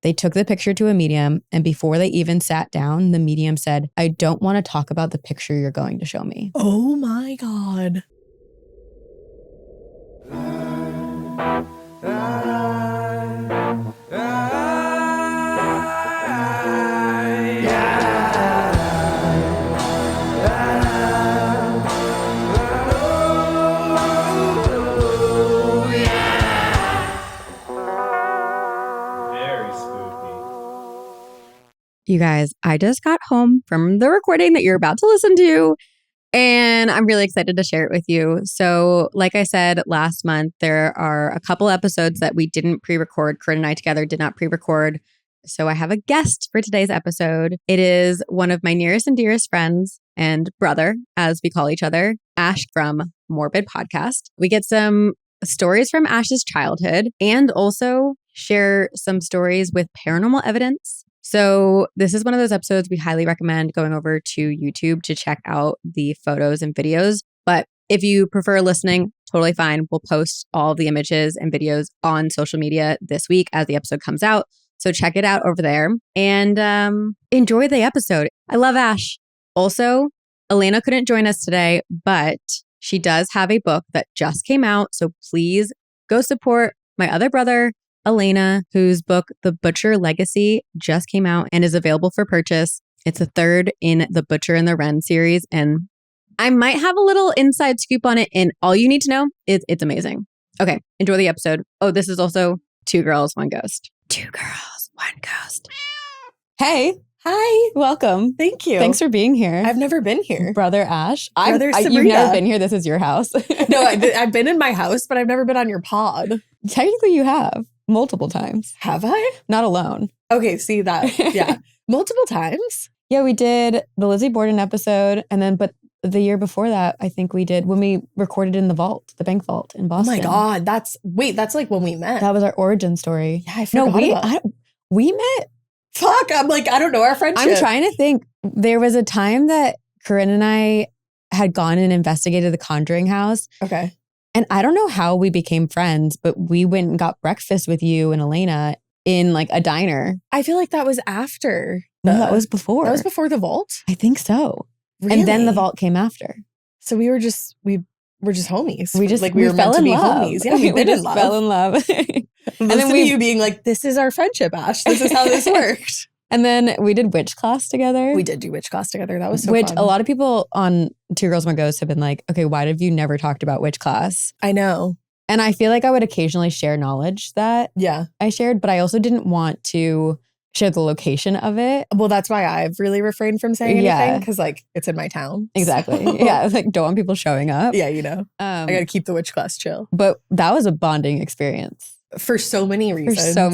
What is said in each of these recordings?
They took the picture to a medium, and before they even sat down, the medium said, "I don't want to talk about the picture you're going to show me." Oh my God. You guys, I just got home from the recording that you're about to listen to, and I'm really excited to share it with you. So, like I said last month, there are a couple episodes that we didn't pre-record. Corinne and I together did not pre-record. So I have a guest for today's episode. It is one of my nearest and dearest friends and brother, as we call each other, Ash from Morbid podcast. We get some stories from Ash's childhood and also share some stories with paranormal evidence. So this is one of those episodes we highly recommend going over to YouTube to check out the photos and videos. But if you prefer listening, totally fine. We'll post all the images and videos on social media this week as the episode comes out. So check it out over there and enjoy the episode. I love Ash. Also, Elena couldn't join us today, but she does have a book that just came out. So please go support my other brother, Elena, whose book, The Butcher Legacy, just came out and is available for purchase. It's the third in the Butcher and the Wren series. And I might have a little inside scoop on it. And all you need to know is it's amazing. Okay, enjoy the episode. Oh, this is also Two Girls, One Ghost. Two Girls, One Ghost. Hey. Hi. Welcome. Thank you. Thanks for being here. I've never been here. Brother Ash. Brother You've Sabrina. never been here. This is your house. No, I've been in my house, but I've never been on your pod. Technically, you have. Multiple times. Have I? Not alone. Okay, see that. Yeah. Multiple times? Yeah, we did the Lizzie Borden episode. And then, but the year before that, I think we did when we recorded in the vault, the bank vault in Boston. Oh my God. That's like when we met. That was our origin story. Yeah, I forgot we met. Fuck, I'm like, I don't know our friendship. I'm trying to think. There was a time that Corinne and I had gone and investigated the Conjuring house. Okay. And I don't know how we became friends, but we went and got breakfast with you and Elena in like a diner. I feel like that was after. No, that was before. That was before the vault? I think so. Really? And then the vault came after. So we were just homies. We just like we were fell meant to in be love. homies. Yeah, we just fell in love. And then you being like, "This is our friendship, Ash. This is how this worked." And then we did witch class together. We did do witch class together. That was so Which fun. A lot of people on Two Girls, One Ghost have been like, okay, why have you never talked about witch class? I know. And I feel like I would occasionally share knowledge that I shared, but I also didn't want to share the location of it. Well, that's why I've really refrained from saying anything because like it's in my town. Exactly. So. Yeah. Like don't want people showing up. Yeah, you know. I got to keep the witch class chill. But that was a bonding experience. For so many reasons. For so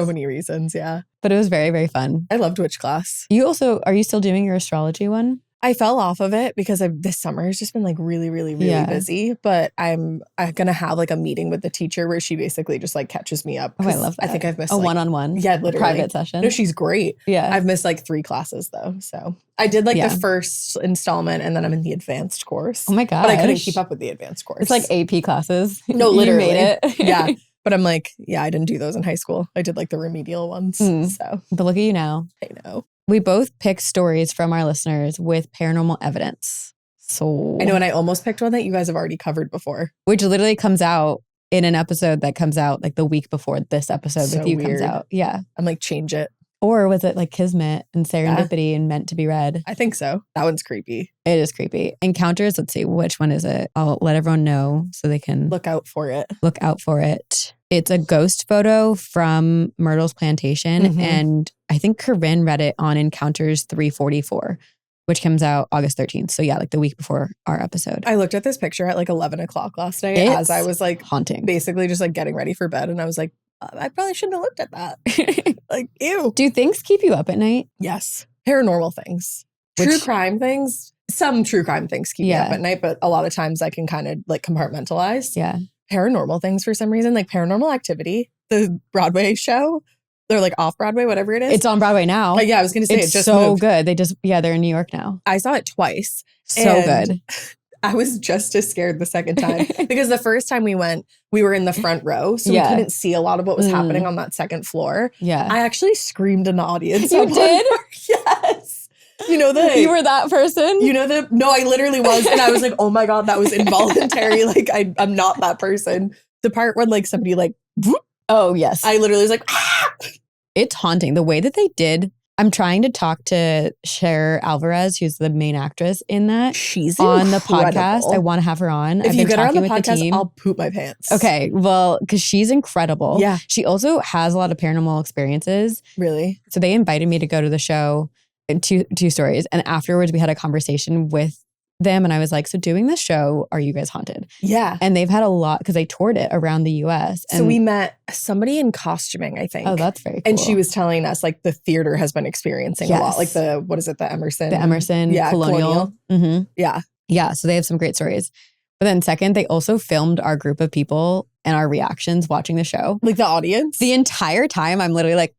many reasons, yeah. But it was very, very fun. I loved witch class. Are you still doing your astrology one? I fell off of it because this summer has just been like really, really, really busy. But I'm going to have like a meeting with the teacher where she basically just like catches me up. Oh, I love that. I think I've missed a one-on-one. Yeah, literally. Private session. No, she's great. Yeah. I've missed like 3 classes though. So I did like the first installment and then I'm in the advanced course. Oh my God. But I couldn't keep up with the advanced course. It's like AP classes. No, literally. You made it. Yeah. But I'm like, I didn't do those in high school. I did like the remedial ones. So, but look at you now. I know. We both picked stories from our listeners with paranormal evidence. So I know, and I almost picked one that you guys have already covered before. Which literally comes out in an episode that comes out like the week before this episode with you comes out. Yeah. I'm like, change it. Or was it like Kismet and Serendipity and Meant to be Read? I think so. That one's creepy. It is creepy. Encounters, let's see, which one is it? I'll let everyone know so they can look out for it. It's a ghost photo from Myrtle's plantation. And I think Corinne read it on Encounters 344, which comes out August 13th. So yeah, like the week before our episode. I looked at this picture at like 11 o'clock last night as I was like haunting, basically just like getting ready for bed. And I was like, I probably shouldn't have looked at that. Like, ew. Do things keep you up at night? Yes. Paranormal things. True crime things. Some true crime things keep me up at night, but a lot of times I can kind of like compartmentalize. Yeah. Paranormal things for some reason, like Paranormal Activity, the Broadway show. They're like off Broadway, whatever it is. It's on Broadway now. Yeah, I was going to say it's it just so moved. good. They're in New York now. I saw it twice. So good. I was just as scared the second time because the first time we went, we were in the front row. So we couldn't see a lot of what was happening on that second floor. Yeah. I actually screamed in the audience. You did? Yes. You were that person? No, I literally was. And I was like, oh my God, that was involuntary. Like, I'm not that person. The part when like somebody like, whoop, oh, yes. I literally was like, ah! It's haunting. The way that they did. I'm trying to talk to Cher Alvarez, who's the main actress in that. She's on incredible. The podcast. I want to have her on. If you get her on the podcast, I'll poop my pants. Okay. Well, because she's incredible. Yeah. She also has a lot of paranormal experiences. Really? So they invited me to go to the show, two stories. And afterwards, we had a conversation with them. And I was like, so doing this show, are you guys haunted? Yeah. And they've had a lot because they toured it around the US. And so we met somebody in costuming, I think. Oh, that's very cool. And she was telling us like the theater has been experiencing a lot. Like the Emerson? The Emerson Colonial. Mm-hmm. Yeah. Yeah. So they have some great stories. But then second, they also filmed our group of people and our reactions watching the show. Like the audience? The entire time I'm literally like.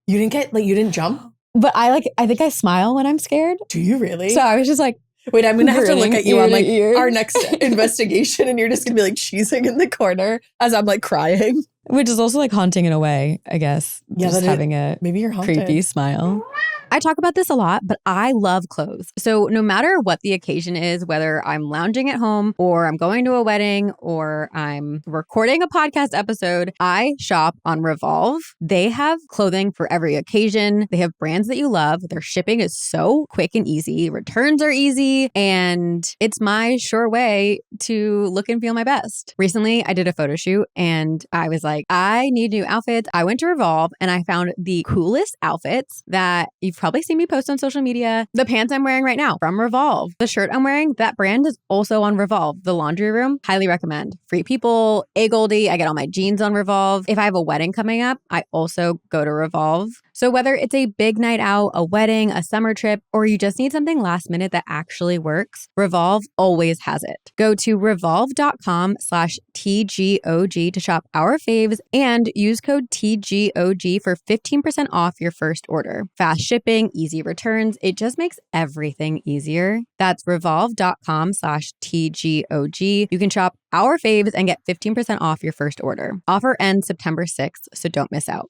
You didn't jump? But I think I smile when I'm scared. Do you really? So I was just like. Wait, I'm going to have to look at you on like ear. our next investigation and you're just going to be like cheesing in the corner as I'm like crying. Which is also like haunting in a way, I guess. Yeah, just having a maybe you're haunted. Creepy smile. I talk about this a lot, but I love clothes. So no matter what the occasion is, whether I'm lounging at home or I'm going to a wedding or I'm recording a podcast episode, I shop on Revolve. They have clothing for every occasion. They have brands that you love. Their shipping is so quick and easy. Returns are easy. And it's my sure way to look and feel my best. Recently, I did a photo shoot and I was like, I need new outfits. I went to Revolve and I found the coolest outfits that you've probably seen me post on social media. The pants I'm wearing right now from Revolve. The shirt I'm wearing, that brand is also on Revolve. The laundry room, highly recommend. Free People, A Goldie, I get all my jeans on Revolve. If I have a wedding coming up, I also go to Revolve. So whether it's a big night out, a wedding, a summer trip, or you just need something last minute that actually works, Revolve always has it. Go to revolve.com/TGOG to shop our faves and use code TGOG for 15% off your first order. Fast shipping, easy returns. It just makes everything easier. That's revolve.com/TGOG. You can shop our faves and get 15% off your first order. Offer ends September 6th, so don't miss out.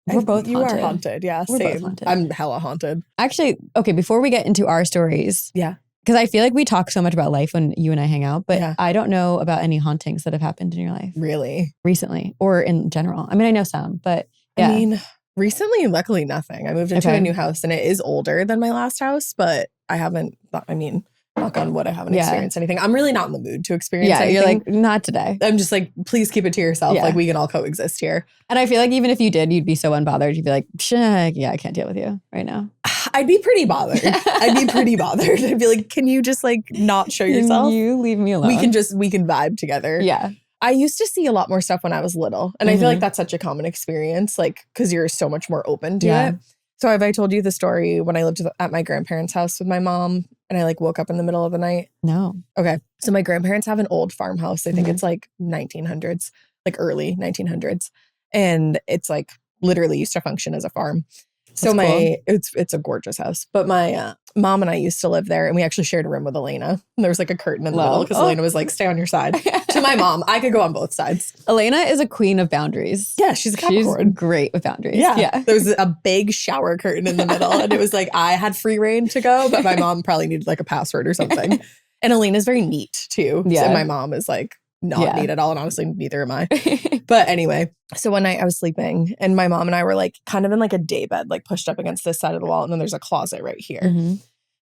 We're both haunted. You are haunted. Yeah, We're same. both haunted. I'm hella haunted. Actually, okay, before we get into our stories. Yeah. Because I feel like we talk so much about life when you and I hang out, but Yeah. I don't know about any hauntings that have happened in your life. Really? Recently or in general. I mean, I know some, but yeah. I mean, recently, luckily, nothing. I moved into a new house and it is older than my last house, but I haven't, knock on wood, I haven't experienced anything. I'm really not in the mood to experience anything. You're like, not today. I'm just like, please keep it to yourself. Yeah. Like, we can all coexist here. And I feel like even if you did, you'd be so unbothered. You'd be like, yeah, I can't deal with you right now. I'd be pretty bothered. I'd be like, can you just like not show yourself? You leave me alone. We can vibe together. Yeah. I used to see a lot more stuff when I was little. And I feel like that's such a common experience, like, because you're so much more open to it. So have I told you the story when I lived at my grandparents' house with my mom and I like woke up in the middle of the night? No. Okay. So my grandparents have an old farmhouse. I think it's like 1900s, like early 1900s. And it's like literally used to function as a farm. So it's a gorgeous house. But my mom and I used to live there and we actually shared a room with Elena. And there was like a curtain in the middle because Elena was like, stay on your side. To my mom, I could go on both sides. Elena is a queen of boundaries. Yeah, she's a Capricorn. She's great with boundaries. Yeah. There was a big shower curtain in the middle. And it was like, I had free reign to go, but my mom probably needed like a password or something. And Elena's very neat too. Yeah. So my mom is like not neat at all. And honestly, neither am I. But anyway, so one night I was sleeping and my mom and I were like kind of in like a day bed, like pushed up against this side of the wall. And then there's a closet right here. Mm-hmm.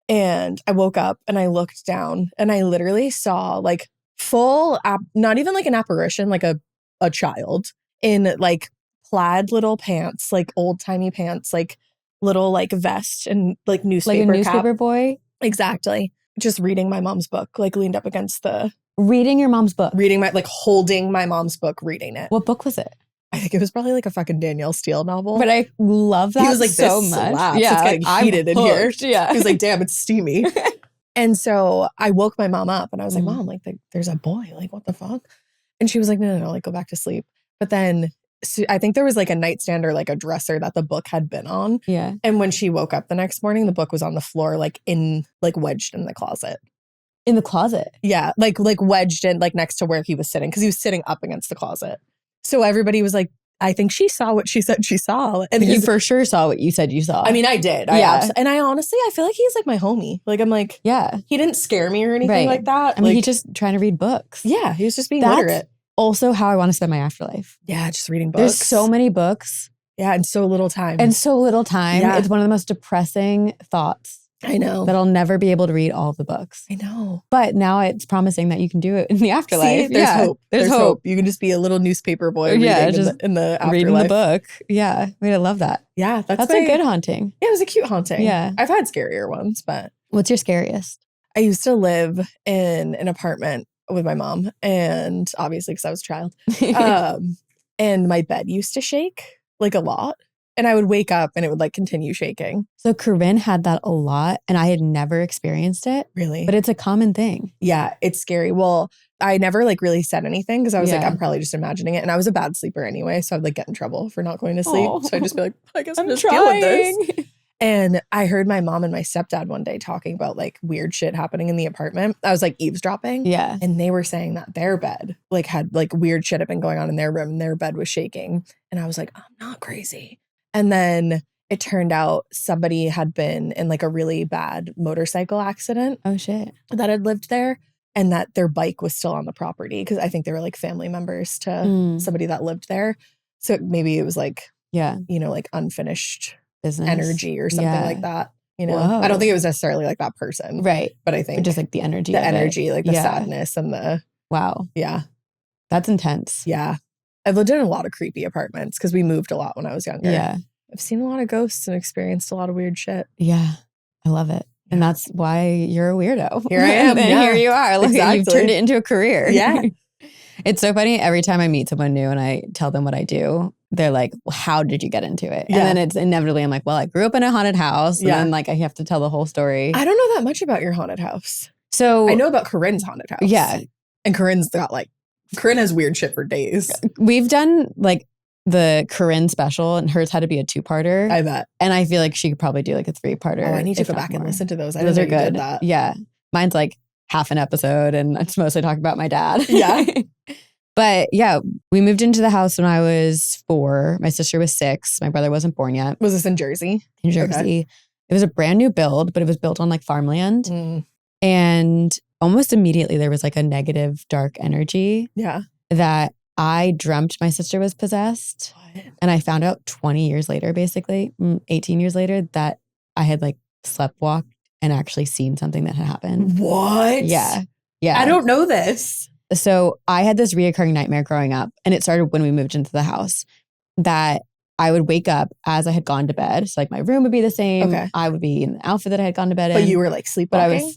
And I woke up and I looked down and I literally saw like not even like an apparition, like a child in like plaid little pants, like old timey pants, like little like vest and like newspaper like a newspaper cap. Boy. Exactly. Just reading my mom's book, like leaned up against reading your mom's book. Holding my mom's book, reading it. What book was it? I think it was probably like a fucking Danielle Steele novel. But I love that he was like, so much. Slaps. Yeah, it's getting heated in here. Yeah. He was like, damn, it's steamy. And so I woke my mom up and I was like, Mom, like there's a boy. Like, what the fuck? And she was like, no, like go back to sleep. But then I think there was like a nightstand or like a dresser that the book had been on. Yeah. And when she woke up the next morning, the book was on the floor, like wedged in the closet. In the closet? Yeah, like wedged in, like next to where he was sitting, because he was sitting up against the closet. So everybody was like, I think she saw what she said she saw. And you for sure saw what you said you saw. I mean, I did. And I honestly, I feel like he's like my homie. Like, I'm like, yeah, he didn't scare me or anything like that. I mean, he's just trying to read books. Yeah, he was just being literate. Also how I want to spend my afterlife. Yeah, just reading books. There's so many books. Yeah, and so little time. Yeah. It's one of the most depressing thoughts. I know. That I'll never be able to read all of the books. I know. But now it's promising that you can do it in the afterlife. See, there's hope. There's hope. You can just be a little newspaper boy reading in the afterlife. Reading the book. Yeah. I love that. Yeah. That's a good haunting. Yeah, it was a cute haunting. Yeah. I've had scarier ones, but. What's your scariest? I used to live in an apartment with my mom, and obviously because I was a child. And my bed used to shake like a lot. And I would wake up and it would like continue shaking. So Corinne had that a lot and I had never experienced it. Really? But it's a common thing. Yeah, it's scary. Well, I never like really said anything because I was like, I'm probably just imagining it. And I was a bad sleeper anyway. So I'd like get in trouble for not going to sleep. So I'd just be like, I guess I'm just dealing with this. And I heard my mom and my stepdad one day talking about like weird shit happening in the apartment. I was like eavesdropping. Yeah. And they were saying that their bed like had like weird shit had been going on in their room and their bed was shaking. And I was like, I'm not crazy. And then it turned out somebody had been in like a really bad motorcycle accident. Oh, shit. That had lived there, and that their bike was still on the property because I think they were like family members to somebody that lived there. So maybe it was like, like unfinished business energy or something like that. You know, I don't think it was necessarily like that person. Right. But I think just like the energy, like the sadness and the. Wow. Yeah. That's intense. Yeah. I've lived in a lot of creepy apartments because we moved a lot when I was younger. Yeah. I've seen a lot of ghosts and experienced a lot of weird shit. Yeah. I love it. And that's why you're a weirdo. Here I am. And here you are. Look, exactly. You've turned it into a career. Yeah. It's so funny. Every time I meet someone new and I tell them what I do, they're like, well, how did you get into it? And then it's inevitably, I'm like, well, I grew up in a haunted house. And then like I have to tell the whole story. I don't know that much about your haunted house. So I know about Corinne's haunted house. Yeah. And Corinne has weird shit for days. We've done like the Corinne special and hers had to be a 2-parter. I bet. And I feel like she could probably do like a 3-parter. Oh, I need to go back and listen to those. Those are good. Yeah. Mine's like half an episode and I just mostly talk about my dad. Yeah. But yeah, we moved into the house when I was 4. My sister was 6. My brother wasn't born yet. Was this in Jersey? In Jersey. Okay. It was a brand new build, but it was built on like farmland. And almost immediately there was like a negative, dark energy. Yeah. That I dreamt my sister was possessed. What? And I found out 20 years later, basically, 18 years later, that I had like sleptwalked and actually seen something that had happened. What? Yeah. Yeah. I don't know this. So I had this reoccurring nightmare growing up, and it started when we moved into the house, that I would wake up as I had gone to bed. So like my room would be the same. Okay. I would be in the outfit that I had gone to bed in. But you were like sleepwalking?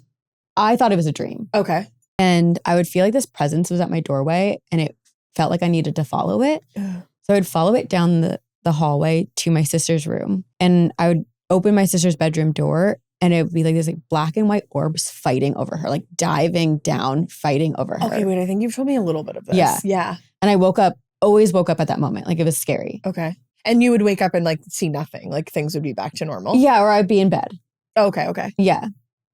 But I thought it was a dream. Okay. And I would feel like this presence was at my doorway and it felt like I needed to follow it. So I would follow it down the hallway to my sister's room. And I would open my sister's bedroom door and it would be like this like black and white orbs fighting over her, like diving down, fighting over her. Okay, wait, I think you've told me a little bit of this. Yeah. Yeah. And I always woke up at that moment. Like it was scary. Okay. And you would wake up and like see nothing. Like things would be back to normal. Yeah, or I'd be in bed. Okay, okay. Yeah.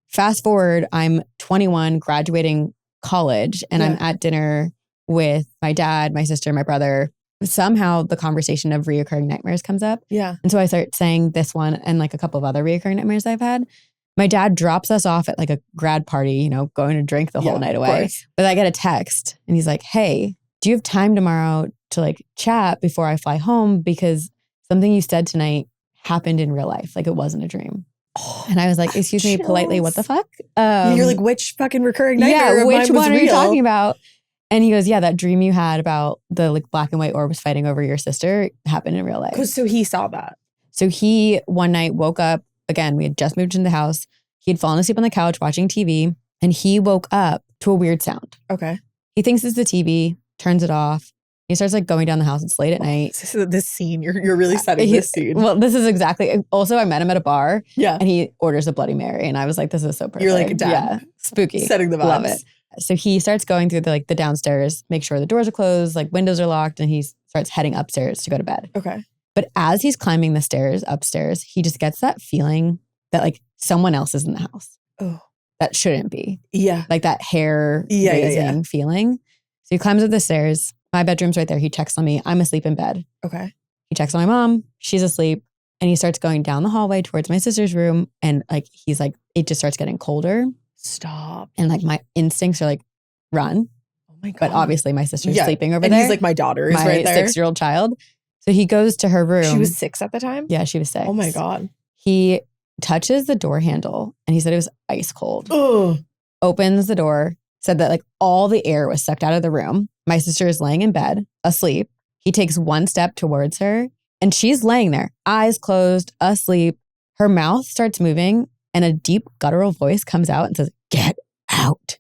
Fast forward, I'm 21, graduating college, and I'm at dinner with my dad, my sister, my brother. Somehow the conversation of reoccurring nightmares comes up. Yeah. And so I start saying this one and like a couple of other reoccurring nightmares I've had. My dad drops us off at like a grad party, you know, going to drink the whole night away. But I get a text and he's like, hey, do you have time tomorrow to like chat before I fly home? Because something you said tonight happened in real life. Like it wasn't a dream. Oh, and I was like, excuse me, politely, what the fuck? You're like, which fucking recurring nightmare? Yeah, which one are you talking about? And he goes, yeah, that dream you had about the like black and white orbs fighting over your sister happened in real life. So he saw that. So he one night woke up, again, we had just moved into the house. He had fallen asleep on the couch watching TV and he woke up to a weird sound. Okay. He thinks it's the TV, turns it off. He starts like going down the house. It's late at night. This scene, you're really setting this scene. Well, this is exactly. Also, I met him at a bar. Yeah. And he orders a Bloody Mary. And I was like, this is so perfect. You're like, damn. Yeah. Spooky. Setting the vibes. Love it. So he starts going through the downstairs, make sure the doors are closed, like windows are locked, and he starts heading upstairs to go to bed. Okay. But as he's climbing the stairs upstairs, he just gets that feeling that like someone else is in the house. Oh. that shouldn't be. Yeah. Like that hair raising feeling. So he climbs up the stairs. My bedroom's right there. He checks on me. I'm asleep in bed. Okay. He checks on my mom. She's asleep. And he starts going down the hallway towards my sister's room. And like, he's like, it just starts getting colder. Stop. And like my instincts are like, run. Oh my God. But obviously my sister's sleeping over there. And he's like, my daughter is right there. My 6-year-old child. So he goes to her room. She was 6 at the time? Yeah, she was 6. Oh my God. He touches the door handle and he said it was ice cold. Ugh. Opens the door, said that like all the air was sucked out of the room. My sister is laying in bed, asleep. He takes one step towards her and she's laying there, eyes closed, asleep. Her mouth starts moving and a deep guttural voice comes out and says, "Get out."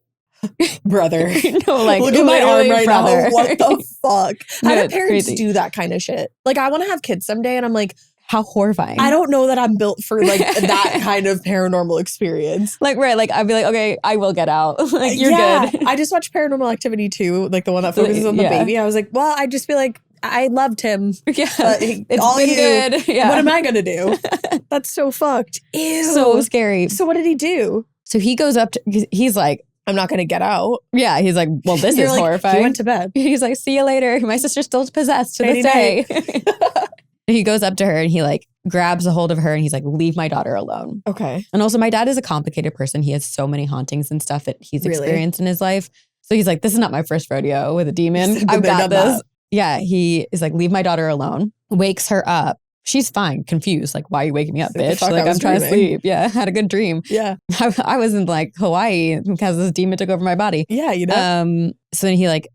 Brother. No, like, look at my arm right brother. now. What the fuck? How No, do parents crazy. do that kind of shit? Like, I want to have kids someday and I'm like, how horrifying. I don't know that I'm built for like that kind of paranormal experience. Like, right. Like, I'd be like, okay, I will get out. Like, you're good. I just watched Paranormal Activity 2, like the one that focuses on the baby. I was like, well, I'd just be like, I loved him. Yeah. It's all been good. Yeah. What am I going to do? That's so fucked. Ew. So scary. So what did he do? So he goes up to, he's like, I'm not going to get out. yeah. He's like, well, this You're is like, horrifying. He went to bed. He's like, see you later. My sister's still possessed to this day. He goes up to her and he like grabs a hold of her and he's like, leave my daughter alone. Okay. And also my dad is a complicated person. He has so many hauntings and stuff that he's experienced in his life. So he's like, this is not my first rodeo with a demon. I've got this. That. Yeah. He is like, leave my daughter alone. Wakes her up. She's fine, confused. Like, why are you waking me up, bitch? Like, I'm trying to sleep. Yeah. Had a good dream. Yeah. I was in like Hawaii because this demon took over my body. Yeah, you know. So then he like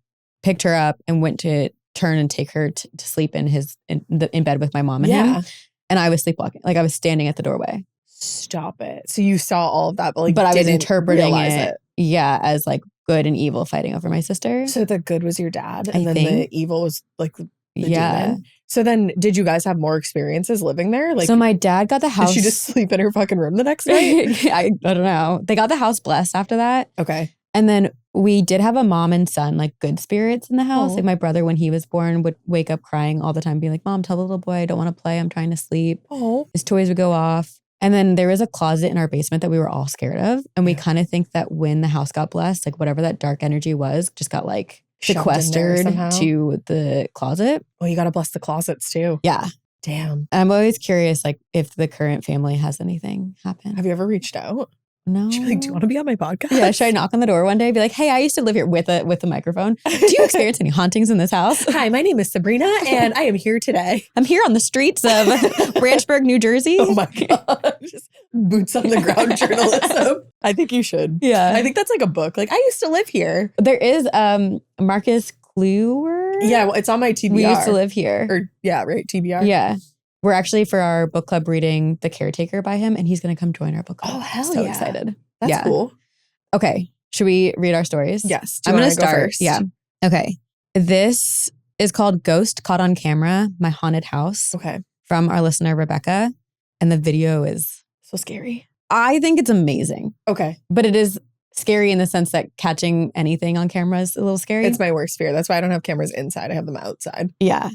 picked her up and went to turn and take her to sleep in bed with my mom and him. And I was sleepwalking. Like I was standing at the doorway. Stop it. So you saw all of that, but I was interpreting it. Yeah, as like good and evil fighting over my sister. So the good was your dad and then the evil was like the demon. So then did you guys have more experiences living there? Like, so my dad got the house. Did she just sleep in her fucking room the next night? I don't know. They got the house blessed after that. Okay. And then we did have a mom and son, like good spirits in the house. Like my brother, when he was born, would wake up crying all the time, being like, Mom, tell the little boy I don't want to play. I'm trying to sleep. His toys would go off. And then there was a closet in our basement that we were all scared of. And we kind of think that when the house got blessed, like whatever that dark energy was, just got like sequestered to the closet. Oh, you got to bless the closets too. Yeah. Damn. I'm always curious, like if the current family has anything happen. Have you ever reached out? No. She'd be like, do you want to be on my podcast? Yeah. Should I knock on the door one day? Be like, hey, I used to live here with a microphone. Do you experience any hauntings in this house? Hi, my name is Sabrina and I am here today. I'm here on the streets of Branchburg, New Jersey. Oh my God. Just boots on the ground journalism. I think you should. Yeah. I think that's like a book. Like, I used to live here. There is Marcus Kluwer. Yeah, well, it's on my TBR. We used to live here. Or yeah, right, TBR. Yeah. We're actually for our book club reading The Caretaker by him, and he's going to come join our book club. Oh, hell so yeah. excited. That's cool. Okay. Should we read our stories? Yes. I'm going to start. First? Yeah. Okay. This is called Ghost Caught on Camera, My Haunted House. Okay. From our listener, Rebecca. And the video is so scary. I think it's amazing. Okay. But it is scary in the sense that catching anything on camera is a little scary. It's my worst fear. That's why I don't have cameras inside. I have them outside. Yeah.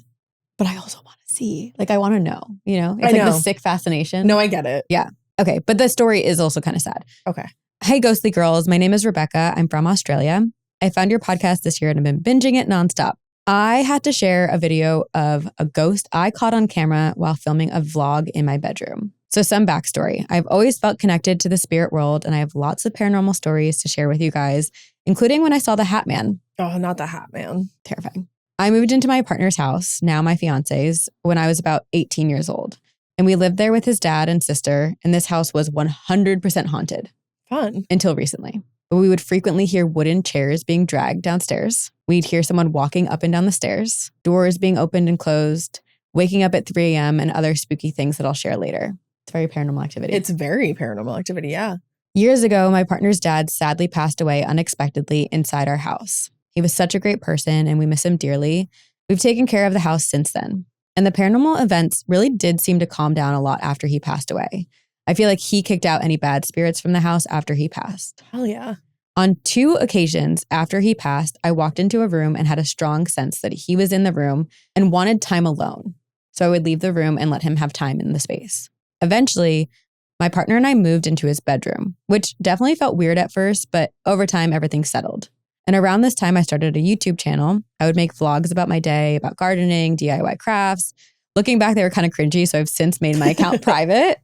But I also want to see. Like, I want to know, you know? It's like the sick fascination. No, I get it. Yeah. Okay. But the story is also kind of sad. Okay. Hey, ghostly girls. My name is Rebecca. I'm from Australia. I found your podcast this year and I've been binging it nonstop. I had to share a video of a ghost I caught on camera while filming a vlog in my bedroom. So some backstory. I've always felt connected to the spirit world and I have lots of paranormal stories to share with you guys, including when I saw the Hat Man. Oh, not the Hat Man. Terrifying. I moved into my partner's house, now my fiance's, when I was about 18 years old. And we lived there with his dad and sister, and this house was 100% haunted. Fun. Until recently. But we would frequently hear wooden chairs being dragged downstairs. We'd hear someone walking up and down the stairs, doors being opened and closed, waking up at 3 a.m., and other spooky things that I'll share later. It's very paranormal activity. It's very paranormal activity, yeah. Years ago, my partner's dad sadly passed away unexpectedly inside our house. He was such a great person and we miss him dearly. We've taken care of the house since then. And the paranormal events really did seem to calm down a lot after he passed away. I feel like he kicked out any bad spirits from the house after he passed. Hell yeah. On 2 occasions after he passed, I walked into a room and had a strong sense that he was in the room and wanted time alone. So I would leave the room and let him have time in the space. Eventually, My partner and I moved into his bedroom, which definitely felt weird at first, but over time, everything settled. And around this time, I started a YouTube channel. I would make vlogs about my day, about gardening, DIY crafts. Looking back, they were kind of cringy, so I've since made my account private.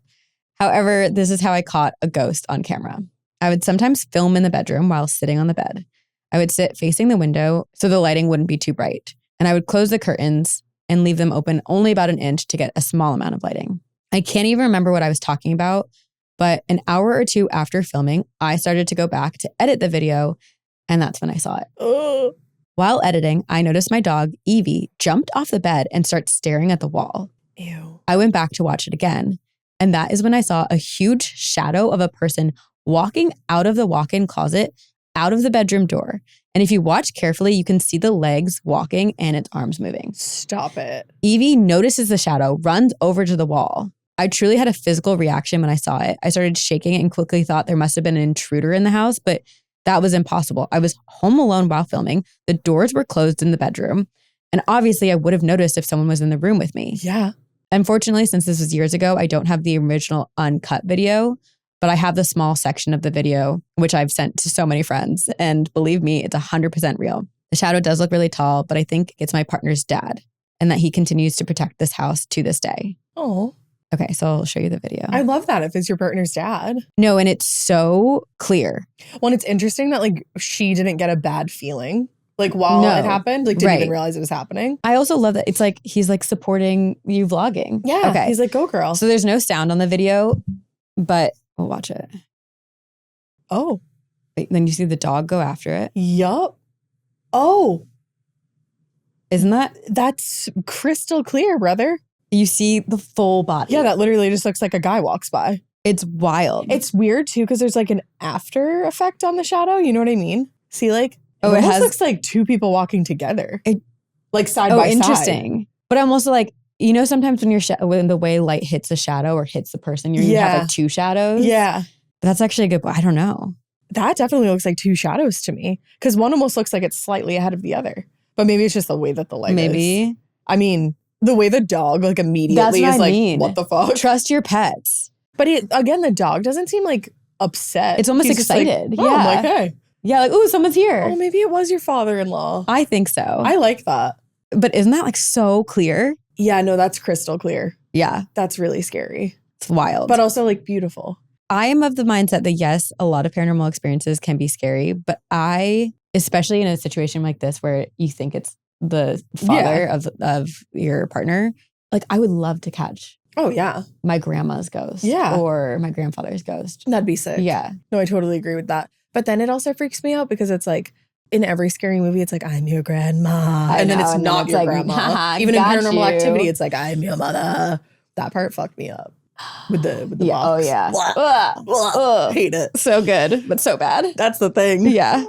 However, this is how I caught a ghost on camera. I would sometimes film in the bedroom while sitting on the bed. I would sit facing the window so the lighting wouldn't be too bright. And I would close the curtains and leave them open only about an inch to get a small amount of lighting. I can't even remember what I was talking about, but an hour or two after filming, I started to go back to edit the video, and that's when I saw it. While editing, I noticed my dog, Evie, jumped off the bed and started staring at the wall. Ew. I went back to watch it again, and that is when I saw a huge shadow of a person walking out of the walk-in closet, out of the bedroom door. And if you watch carefully, you can see the legs walking and its arms moving. Stop it. Evie notices the shadow, runs over to the wall. I truly had a physical reaction when I saw it. I started shaking and quickly thought there must have been an intruder in the house, but that was impossible. I was home alone while filming. The doors were closed in the bedroom. And obviously, I would have noticed if someone was in the room with me. Yeah. Unfortunately, since this was years ago, I don't have the original uncut video, but I have the small section of the video, which I've sent to so many friends. And believe me, it's 100% real. The shadow does look really tall, but I think it's my partner's dad and that he continues to protect this house to this day. Oh. Okay, so I'll show you the video. I love that if it's your partner's dad. No, and it's so clear. Well, it's interesting that like she didn't get a bad feeling like while it happened. Like didn't even realize it was happening. I also love that it's like he's like supporting you vlogging. Yeah. Okay. He's like, go girl. So there's no sound on the video, but we'll watch it. Oh. Then you see the dog go after it. Yup. Oh. Isn't that? That's crystal clear, brother. You see the full body. Yeah, that literally just looks like a guy walks by. It's wild. It's weird too because there's like an after effect on the shadow. You know what I mean? See, like it almost looks like two people walking together, like side by side. Interesting. But I'm also like, you know, sometimes when when the way light hits the shadow or hits the person, you have like two shadows. Yeah, that's actually a good. I don't know. That definitely looks like two shadows to me because one almost looks like it's slightly ahead of the other. But maybe it's just the way that the light is. I mean. The way the dog like immediately is like, what the fuck? Trust your pets. But again, the dog doesn't seem like upset. It's almost excited. Like, oh, I'm like, hey. Yeah, like, ooh, someone's here. Oh, maybe it was your father-in-law. I think so. I like that. But isn't that like so clear? Yeah, no, that's crystal clear. Yeah. That's really scary. It's wild. But also like beautiful. I am of the mindset that yes, a lot of paranormal experiences can be scary, but especially in a situation like this where you think it's the father of your partner, like I would love to catch my grandma's ghost or my grandfather's ghost. That'd be sick. Yeah. No, I totally agree with that. But then it also freaks me out because it's like in every scary movie, it's like, I'm your grandma. And then it's not your grandma. Even in Paranormal Activity, it's like, I'm your mother. That part fucked me up. With the box. Oh yeah. Hate it. So good, but so bad. That's the thing. Yeah.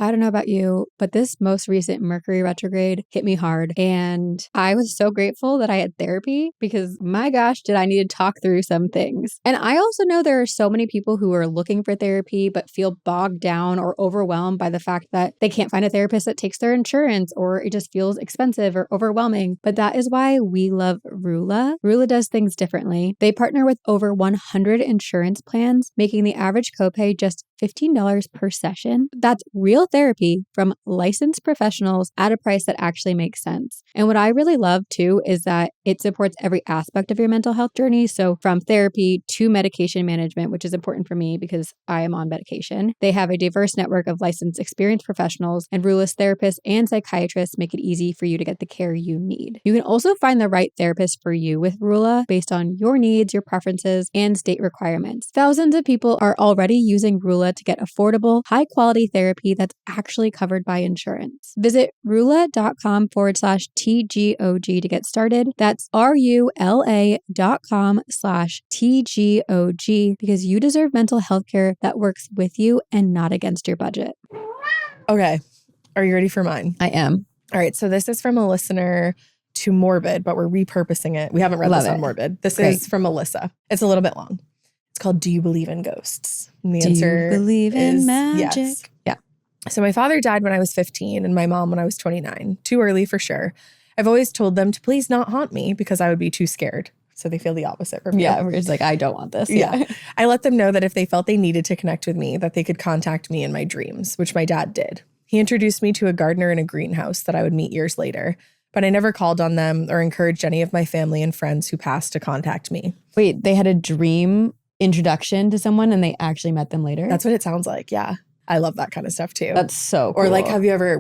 I don't know about you, but this most recent Mercury retrograde hit me hard. And I was so grateful that I had therapy because my gosh, did I need to talk through some things. And I also know there are so many people who are looking for therapy, but feel bogged down or overwhelmed by the fact that they can't find a therapist that takes their insurance or it just feels expensive or overwhelming. But that is why we love Rula. Rula does things differently. They partner with over 100 insurance plans, making the average copay just $15 per session. That's real therapy from licensed professionals at a price that actually makes sense. And what I really love too is that it supports every aspect of your mental health journey. So from therapy to medication management, which is important for me because I am on medication. They have a diverse network of licensed experienced professionals, and Rula's therapists and psychiatrists make it easy for you to get the care you need. You can also find the right therapist for you with Rula based on your needs, your preferences, and state requirements. Thousands of people are already using Rula to get affordable, high-quality therapy that's actually covered by insurance. Visit rula.com/TGOG to get started. That's RULA.com/TGOG because you deserve mental health care that works with you and not against your budget. Okay. Are you ready for mine? I am. All right. So this is from a listener to Morbid, but we're repurposing it. We haven't read this on Morbid. This is from Melissa. It's a little bit long. It's called Do You Believe in Ghosts? And the answer Do you believe in magic? Yes. Yeah. So my father died when I was 15 and my mom when I was 29. Too early for sure. I've always told them to please not haunt me because I would be too scared. So they feel the opposite from you. Yeah, where it's like, I don't want this. Yeah. I let them know that if they felt they needed to connect with me, that they could contact me in my dreams, which my dad did. He introduced me to a gardener in a greenhouse that I would meet years later, but I never called on them or encouraged any of my family and friends who passed to contact me. Wait, they had a dream introduction to someone and they actually met them later? That's what it sounds like. Yeah. I love that kind of stuff too. That's so cool. Or like,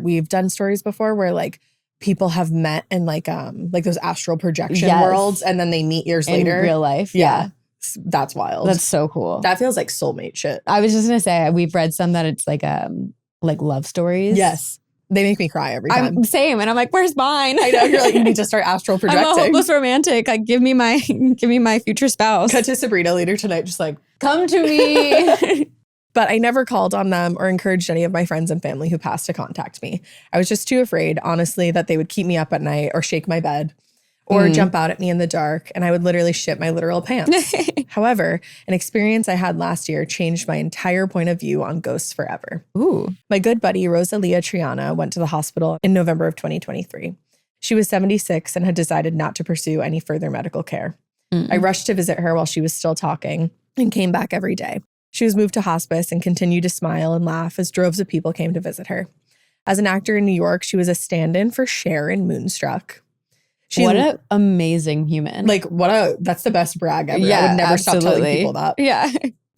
we've done stories before where like people have met in like those astral projection worlds and then they meet years later. In real life. Yeah. That's wild. That's so cool. That feels like soulmate shit. I was just going to say, we've read some that it's like love stories. Yes. They make me cry every time. Same. And I'm like, where's mine? I know. You're like, you need to start astral projecting. I'm a hopeless romantic. Like, give me my future spouse. Cut to Sabrina later tonight, just like, come to me. But I never called on them or encouraged any of my friends and family who passed to contact me. I was just too afraid, honestly, that they would keep me up at night or shake my bed or jump out at me in the dark, and I would literally shit my literal pants. However, an experience I had last year changed my entire point of view on ghosts forever. Ooh. My good buddy, Rosalia Triana, went to the hospital in November of 2023. She was 76 and had decided not to pursue any further medical care. I rushed to visit her while she was still talking and came back every day. She was moved to hospice and continued to smile and laugh as droves of people came to visit her. As an actor in New York, she was a stand-in for Cher in Moonstruck. What an amazing human. That's the best brag ever. Yeah, I would never stop telling people that. Yeah.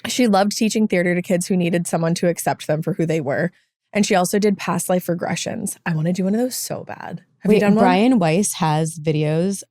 She loved teaching theater to kids who needed someone to accept them for who they were. And she also did past life regressions. I want to do one of those so bad. Have you done one? Brian Weiss has videos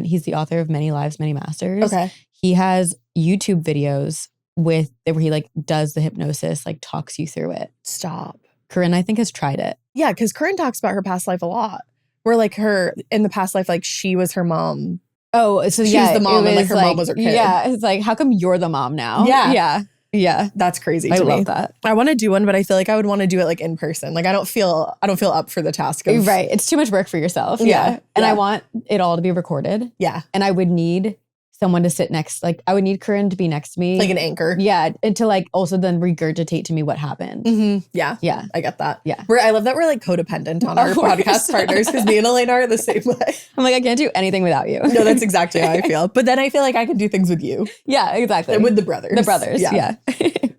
he's the author of Many Lives, Many Masters. Okay. He has YouTube videos where he like does the hypnosis, like talks you through it. Stop. Corinne, I think, has tried it. Yeah, because Corinne talks about her past life a lot. Where like her, in the past life, like she was her mom. Oh, so she was the mom and like her mom was her kid. Yeah, it's like, how come you're the mom now? Yeah. Yeah. Yeah. That's crazy to me. I love that. I want to do one, but I feel like I would want to do it like in person. Like I don't feel up for the task of... Right. It's too much work for yourself. Yeah. And I want it all to be recorded. Yeah. And I would need someone to sit next, like I would need Corinne to be next to me. Like an anchor. Yeah. And to like also then regurgitate to me what happened. Mm-hmm. Yeah. Yeah. I get that. Yeah. I love that we're like codependent on our podcast partners because me and Elena are the same way. I'm like, I can't do anything without you. No, that's exactly how I feel. But then I feel like I can do things with you. Yeah, exactly. With the brothers. The brothers. Yeah.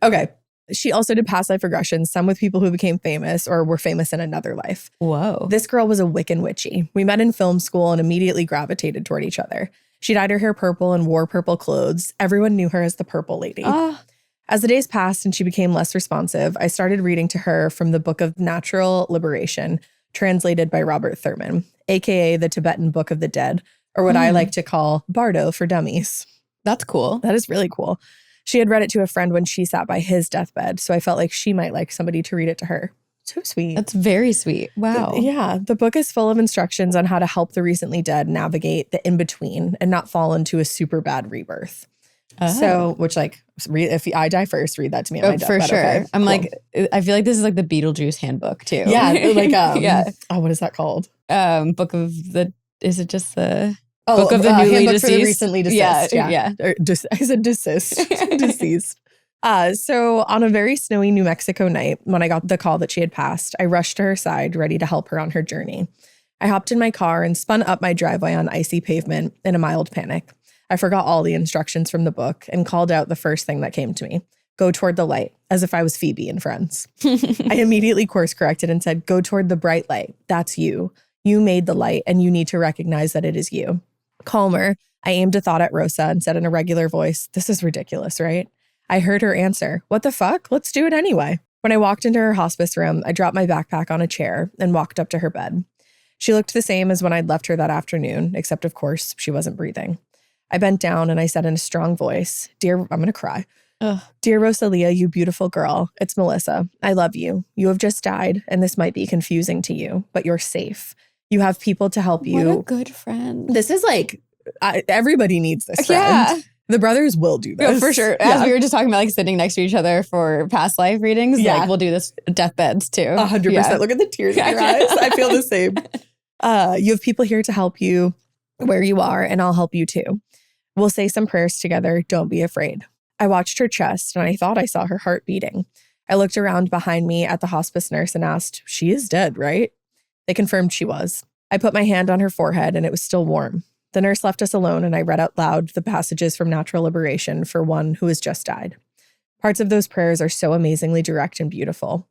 Okay. She also did past life regressions, some with people who became famous or were famous in another life. Whoa. This girl was a Wiccan witchy. We met in film school and immediately gravitated toward each other. She dyed her hair purple and wore purple clothes. Everyone knew her as the Purple Lady. As the days passed and she became less responsive, I started reading to her from the Book of Natural Liberation, translated by Robert Thurman, aka the Tibetan Book of the Dead, or what I like to call Bardo for dummies. That's cool. That is really cool. She had read it to a friend when she sat by his deathbed, so I felt like she might like somebody to read it to her. So sweet. That's very sweet. Wow. Yeah. The book is full of instructions on how to help the recently dead navigate the in-between and not fall into a super bad rebirth. So, which like, if I die first, read that to me at my deathbed. For sure. Okay, I'm like, I feel like this is like the Beetlejuice handbook too. Yeah. Like, yeah. Oh, what is that called? Book of the, is it just the... Book of the newly handbook deceased. For the recently deceased. Yeah. I said desist. Deceased. So on a very snowy New Mexico night, when I got the call that she had passed, I rushed to her side, ready to help her on her journey. I hopped in my car and spun up my driveway on icy pavement in a mild panic. I forgot all the instructions from the book and called out the first thing that came to me. Go toward the light, as if I was Phoebe in Friends. I immediately course corrected and said, go toward the bright light. That's you. You made the light and you need to recognize that it is you. Calmer, I aimed a thought at Rosa and said in a regular voice, this is ridiculous, right? I heard her answer, what the fuck? Let's do it anyway. When I walked into her hospice room, I dropped my backpack on a chair and walked up to her bed. She looked the same as when I'd left her that afternoon, except of course, she wasn't breathing. I bent down and I said in a strong voice, I'm going to cry. Dear Rosalia, you beautiful girl, it's Melissa. I love you. You have just died, and this might be confusing to you, but you're safe. You have people to help you. What a good friend. This is like, everybody needs this friend. Yeah. The brothers will do this. Yeah, for sure. Yeah. As we were just talking about like sitting next to each other for past life readings, like we'll do this deathbeds too. 100%. Yeah. Look at the tears in your eyes. I feel the same. You have people here to help you where you are, and I'll help you too. We'll say some prayers together. Don't be afraid. I watched her chest and I thought I saw her heart beating. I looked around behind me at the hospice nurse and asked, she is dead, right? They confirmed she was. I put my hand on her forehead and it was still warm. The nurse left us alone, and I read out loud the passages from Natural Liberation for one who has just died. Parts of those prayers are so amazingly direct and beautiful.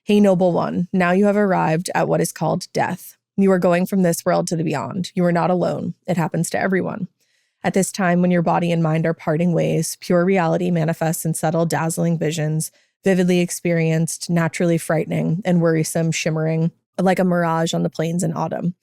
Hey, noble one, now you have arrived at what is called death. You are going from this world to the beyond. You are not alone. It happens to everyone. At this time, when your body and mind are parting ways, pure reality manifests in subtle, dazzling visions, vividly experienced, naturally frightening, and worrisome, shimmering, like a mirage on the plains in autumn.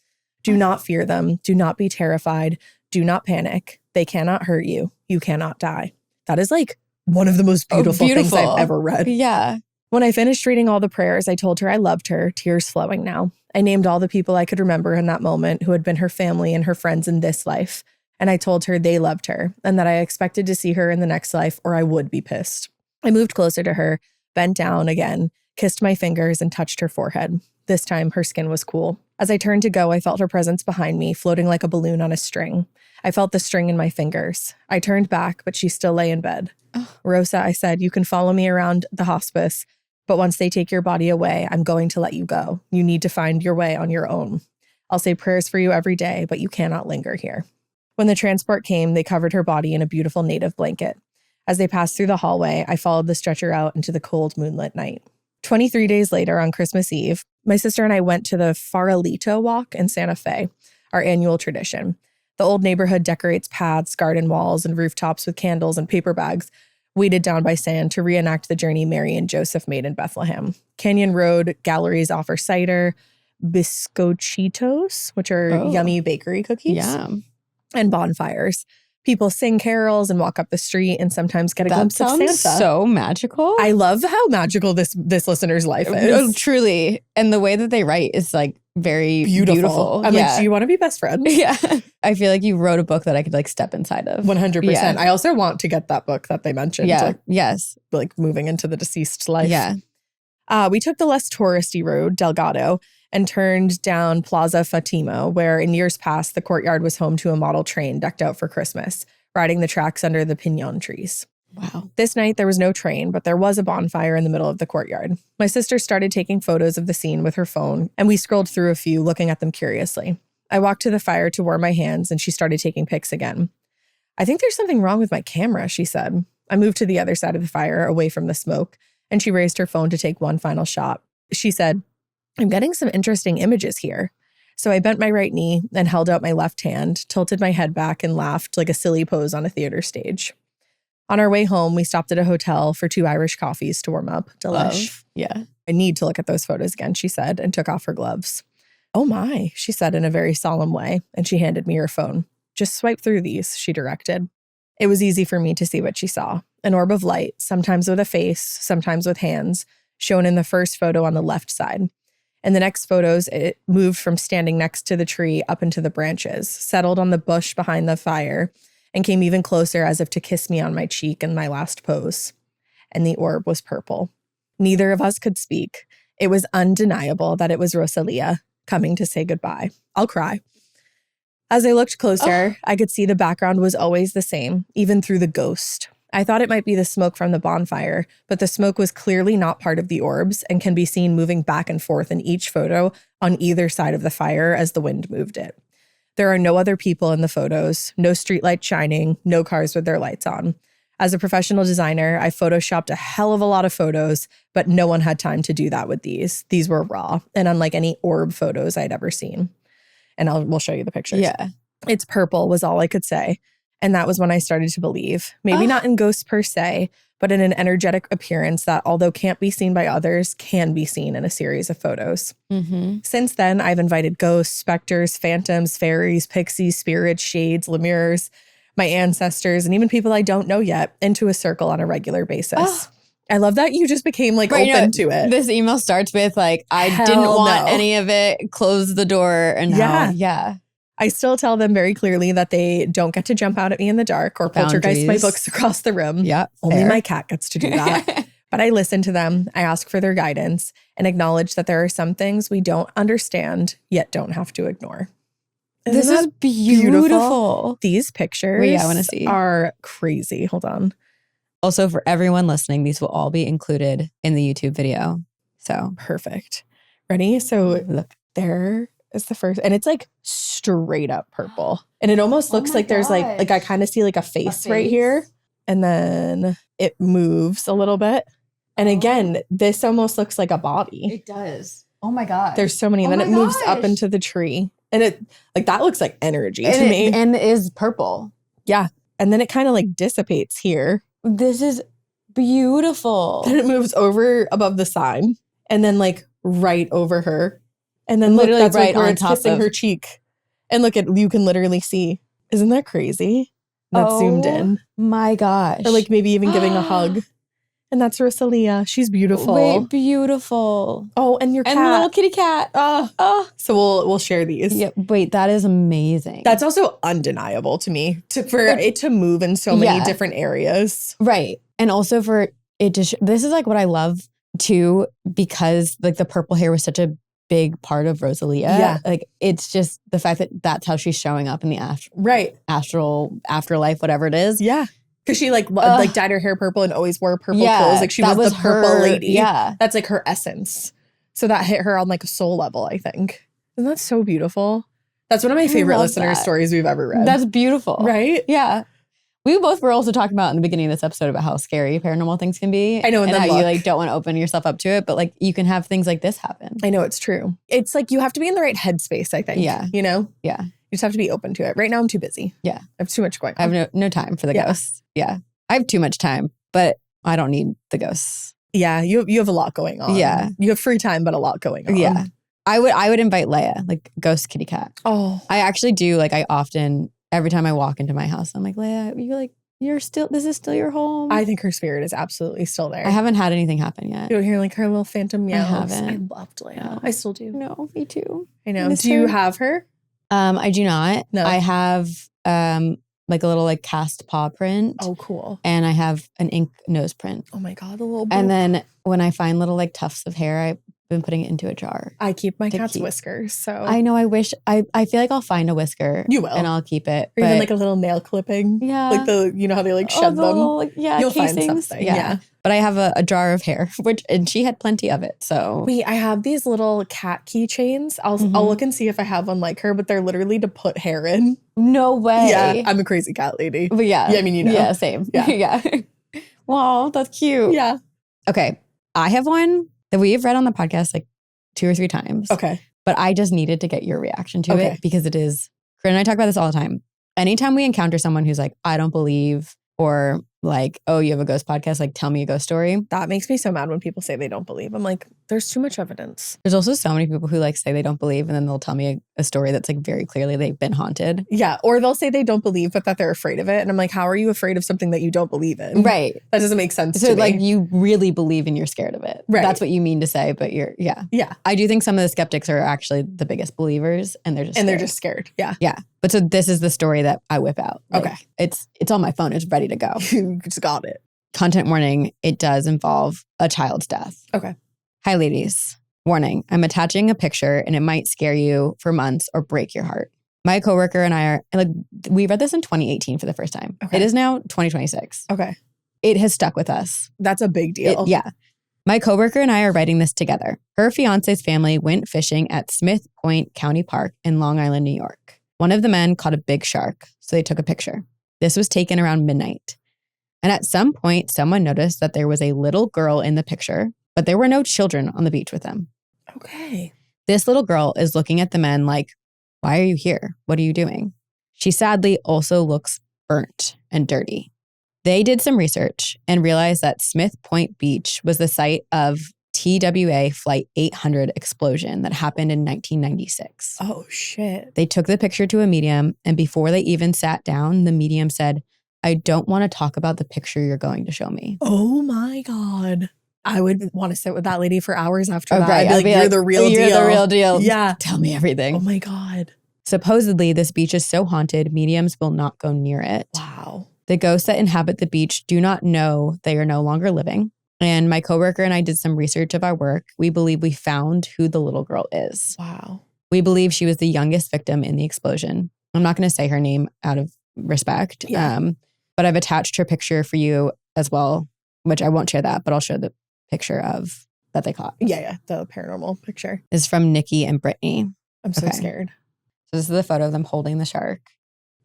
Do not fear them. Do not be terrified. Do not panic. They cannot hurt you. You cannot die. That is like one of the most beautiful things I've ever read. Yeah. When I finished reading all the prayers, I told her I loved her, tears flowing now. I named all the people I could remember in that moment who had been her family and her friends in this life. And I told her they loved her and that I expected to see her in the next life or I would be pissed. I moved closer to her, bent down again, kissed my fingers and touched her forehead. This time, her skin was cool. As I turned to go, I felt her presence behind me, floating like a balloon on a string. I felt the string in my fingers. I turned back, but she still lay in bed. Oh. Rosa, I said, you can follow me around the hospice, but once they take your body away, I'm going to let you go. You need to find your way on your own. I'll say prayers for you every day, but you cannot linger here. When the transport came, they covered her body in a beautiful native blanket. As they passed through the hallway, I followed the stretcher out into the cold moonlit night. 23 days later, on Christmas Eve, my sister and I went to the Farolito Walk in Santa Fe, our annual tradition. The old neighborhood decorates paths, garden walls, and rooftops with candles and paper bags, weighted down by sand to reenact the journey Mary and Joseph made in Bethlehem. Canyon Road galleries offer cider, biscochitos, which are yummy bakery cookies, and bonfires. People sing carols and walk up the street and sometimes get a glimpse of Santa. That sounds so magical. I love how magical this listener's life is. Oh, truly. And the way that they write is like very beautiful. I'm like, do you want to be best friends? Yeah. I feel like you wrote a book that I could like step inside of. 100%. Yeah. I also want to get that book that they mentioned. Yeah. Yes. Like moving into the deceased life. Yeah. We took the less touristy road, Delgado, and turned down Plaza Fatima, where in years past, the courtyard was home to a model train decked out for Christmas, riding the tracks under the piñon trees. Wow. This night, there was no train, but there was a bonfire in the middle of the courtyard. My sister started taking photos of the scene with her phone, and we scrolled through a few, looking at them curiously. I walked to the fire to warm my hands, and she started taking pics again. I think there's something wrong with my camera, she said. I moved to the other side of the fire, away from the smoke, and she raised her phone to take one final shot. She said, I'm getting some interesting images here. So I bent my right knee and held out my left hand, tilted my head back and laughed like a silly pose on a theater stage. On our way home, we stopped at a hotel for 2 Irish coffees to warm up. Delish. Yeah. I need to look at those photos again, she said, and took off her gloves. Oh my, she said in a very solemn way, and she handed me her phone. Just swipe through these, she directed. It was easy for me to see what she saw. An orb of light, sometimes with a face, sometimes with hands, shown in the first photo on the left side. In the next photos, it moved from standing next to the tree up into the branches, settled on the bush behind the fire, and came even closer as if to kiss me on my cheek in my last pose. And the orb was purple. Neither of us could speak. It was undeniable that it was Rosalia coming to say goodbye. I'll cry. As I looked closer, I could see the background was always the same, even through the ghost. I thought it might be the smoke from the bonfire, but the smoke was clearly not part of the orbs and can be seen moving back and forth in each photo on either side of the fire as the wind moved it. There are no other people in the photos, no streetlights shining, no cars with their lights on. As a professional designer, I photoshopped a hell of a lot of photos, but no one had time to do that with these. These were raw and unlike any orb photos I'd ever seen. And we'll show you the pictures. Yeah. It's purple was all I could say. And that was when I started to believe, maybe not in ghosts per se, but in an energetic appearance that, although can't be seen by others, can be seen in a series of photos. Mm-hmm. Since then, I've invited ghosts, specters, phantoms, fairies, pixies, spirits, shades, lemures, my ancestors, and even people I don't know yet into a circle on a regular basis. I love that you just became like open to it. This email starts with like, I didn't want any of it, close the door, and yeah. I still tell them very clearly that they don't get to jump out at me in the dark or poltergeist my books across the room. Yeah, only my cat gets to do that. But I listen to them, I ask for their guidance, and acknowledge that there are some things we don't understand, yet don't have to ignore. This is beautiful. These pictures I want to see. Are crazy. Hold on. Also, for everyone listening, these will all be included in the YouTube video. So perfect. Ready? So look, there is the first. And it's like straight up purple. And it almost looks like there's like I kind of see like a face right here. And then it moves a little bit. And again, this almost looks like a body. It does. Oh my God. There's so many. And then it moves up into the tree. And it like that looks like energy to me. And it is purple. Yeah. And then it kind of like dissipates here. This is beautiful. Then it moves over above the sign. And then like right over her. And then literally look, that's right like where on it's top kissing of her cheek. And look at, you can literally see. Isn't that crazy? That's zoomed in. My gosh. Or like maybe even giving a hug. And that's Rosalia. She's beautiful. Wait, beautiful. Oh, and your cat. And the little kitty cat. So we'll share these. Yeah, wait, that is amazing. That's also undeniable to me for it to move in so many different areas. Right. And also for it to, this is like what I love too, because like the purple hair was such a big part of Rosalia. Yeah. Like it's just the fact that that's how she's showing up in the astral afterlife, whatever it is. Yeah. Because she like dyed her hair purple and always wore purple clothes. Like she was the purple lady. Yeah. That's like her essence. So that hit her on like a soul level, I think. And that's so beautiful. That's one of my favorite listener stories we've ever read. That's beautiful. Right? Yeah. We both were also talking about in the beginning of this episode about how scary paranormal things can be. I know. And how you like don't want to open yourself up to it, but like you can have things like this happen. I know, it's true. It's like you have to be in the right headspace, I think. Yeah. You know? Yeah. You just have to be open to it. Right now I'm too busy. Yeah. I have too much going on. I have no time for the ghosts. Yeah. I have too much time, but I don't need the ghosts. Yeah. You have a lot going on. Yeah. You have free time, but a lot going on. Yeah. I would invite Leia, like ghost kitty cat. Oh. I actually do. Like I often, every time I walk into my house, I'm like, Leia, this is still your home. I think her spirit is absolutely still there. I haven't had anything happen yet. You don't hear like her little phantom meows. I haven't. I loved Leia. I still do. No, me too. I know. Do you have her? I do not. No. I have like a little like cast paw print. Oh, cool. And I have an ink nose print. Oh my God, the little And then when I find little like tufts of hair, I've been putting it into a jar. I keep my cat's whiskers, so. I know, I wish, I feel like I'll find a whisker. You will. And I'll keep it. Or even like a little nail clipping. Yeah. Like you know how they like shed them? Little, You'll casings. find something. Yeah. But I have a jar of hair, and she had plenty of it, so. Wait, I have these little cat keychains. I'll look and see if I have one like her, but they're literally to put hair in. No way. Yeah, I'm a crazy cat lady. But yeah. Yeah, I mean, you know. Yeah, same. Yeah. Yeah. Wow, that's cute. Yeah. Okay. I have one that we've read on the podcast like 2 or 3 times. Okay. But I just needed to get your reaction to it because it is, Corinne and I talk about this all the time. Anytime we encounter someone who's like, I don't believe, or like, oh, you have a ghost podcast, like tell me a ghost story. That makes me so mad when people say they don't believe. I'm like, there's too much evidence. There's also so many people who like say they don't believe and then they'll tell me a story that's like very clearly they've been haunted. Yeah. Or they'll say they don't believe, but that they're afraid of it. And I'm like, how are you afraid of something that you don't believe in? Right. That doesn't make sense so to me. like you really believe and you're scared of it. Right. That's what you mean to say, but yeah. I do think some of the skeptics are actually the biggest believers and they're just scared. Yeah. Yeah. But so this is the story that I whip out. Like, okay. It's on my phone. It's ready to go. You just got it. Content warning, it does involve a child's death. Okay. Hi, ladies. Warning, I'm attaching a picture and it might scare you for months or break your heart. My coworker and I are, like, we read this in 2018 for the first time. Okay. It is now 2026. Okay. It has stuck with us. That's a big deal. Yeah. My coworker and I are writing this together. Her fiance's family went fishing at Smith Point County Park in Long Island, New York. One of the men caught a big shark, so they took a picture. This was taken around midnight. And at some point, someone noticed that there was a little girl in the picture, but there were no children on the beach with them. Okay. This little girl is looking at the men like, why are you here? What are you doing? She sadly also looks burnt and dirty. They did some research and realized that Smith Point Beach was the site of TWA Flight 800 explosion that happened in 1996. Oh, shit. They took the picture to a medium, and before they even sat down, the medium said, I don't want to talk about the picture you're going to show me. Oh my God. I would want to sit with that lady for hours after that. Right. I'd be like, you're the real deal. You're the real deal. Yeah. Tell me everything. Oh my God. Supposedly, this beach is so haunted, mediums will not go near it. Wow. The ghosts that inhabit the beach do not know they are no longer living. And my coworker and I did some research of our work. We believe we found who the little girl is. Wow. We believe she was the youngest victim in the explosion. I'm not going to say her name out of respect. Yeah. But I've attached her picture for you as well, which I won't share that, but I'll show the picture of that they caught. Yeah. The paranormal picture. It's from Nikki and Brittany. I'm so scared. So this is the photo of them holding the shark.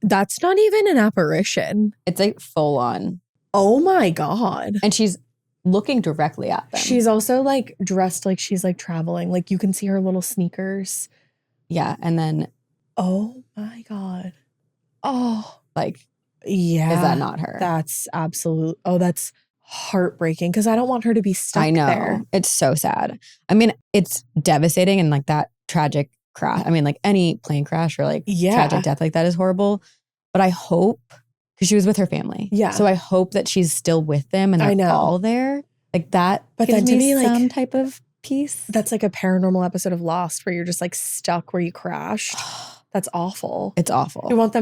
That's not even an apparition. It's like full on. Oh my God. And she's looking directly at them. She's also like dressed like she's like traveling. Like you can see her little sneakers. Yeah. And then. Oh my God. Oh. Like. Yeah. Is that not her? That's absolute. Oh, that's heartbreaking because I don't want her to be stuck I know. there. It's so sad. I mean, it's devastating and like that tragic crash. I mean, like any plane crash or like tragic death like that is horrible. But I hope, because she was with her family. Yeah. So I hope that she's still with them and they're all there. Like that but gives then to me me, some like, type of peace. That's like a paranormal episode of Lost where you're just like stuck where you crashed. That's awful. It's awful. You want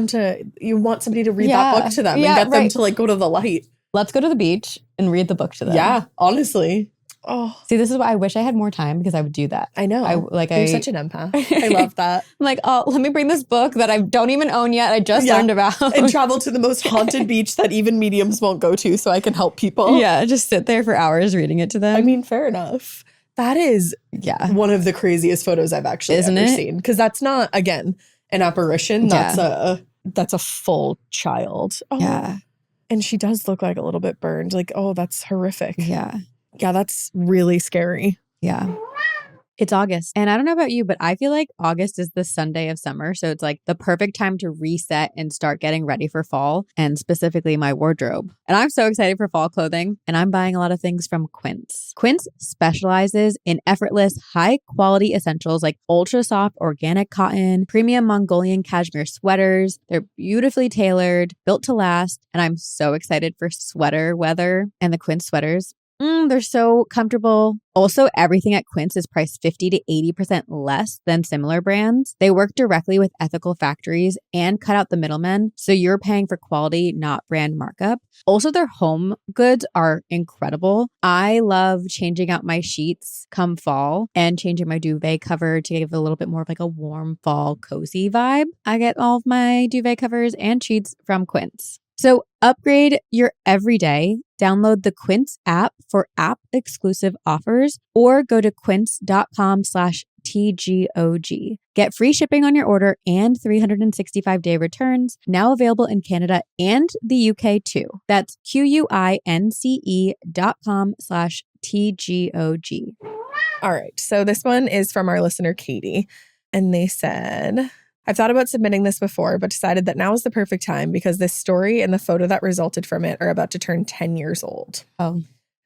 somebody to read that book to them and get them to like go to the light. Let's go to the beach and read the book to them. Yeah, honestly. Oh, see, this is why I wish I had more time because I would do that. I know. You're such an empath. I love that. I'm like, oh, let me bring this book that I don't even own yet. I just learned about. And travel to the most haunted beach that even mediums won't go to so I can help people. Yeah, just sit there for hours reading it to them. I mean, fair enough. That is one of the craziest photos I've actually ever seen. Because that's not, again, an apparition. That's a full child. Oh. Yeah. And she does look like a little bit burned. Like, oh, that's horrific. Yeah. Yeah, that's really scary. Yeah. It's August. And I don't know about you, but I feel like August is the Sunday of summer. So it's like the perfect time to reset and start getting ready for fall and specifically my wardrobe. And I'm so excited for fall clothing and I'm buying a lot of things from Quince. Quince specializes in effortless, high quality essentials like ultra soft organic cotton, premium Mongolian cashmere sweaters. They're beautifully tailored, built to last. And I'm so excited for sweater weather and the Quince sweaters. They're so comfortable. Also, everything at Quince is priced 50 to 80% less than similar brands. They work directly with ethical factories and cut out the middlemen, so you're paying for quality, not brand markup. Also, their home goods are incredible. I love changing out my sheets come fall and changing my duvet cover to give a little bit more of like a warm fall cozy vibe. I get all of my duvet covers and sheets from Quince. So upgrade your everyday. Download the Quince app for app-exclusive offers or go to quince.com/TGOG. Get free shipping on your order and 365-day returns. Now available in Canada and the UK too. That's QUINCE.com/TGOG. All right. So this one is from our listener, Katie. And they said, I've thought about submitting this before, but decided that now is the perfect time because this story and the photo that resulted from it are about to turn 10 years old. Oh.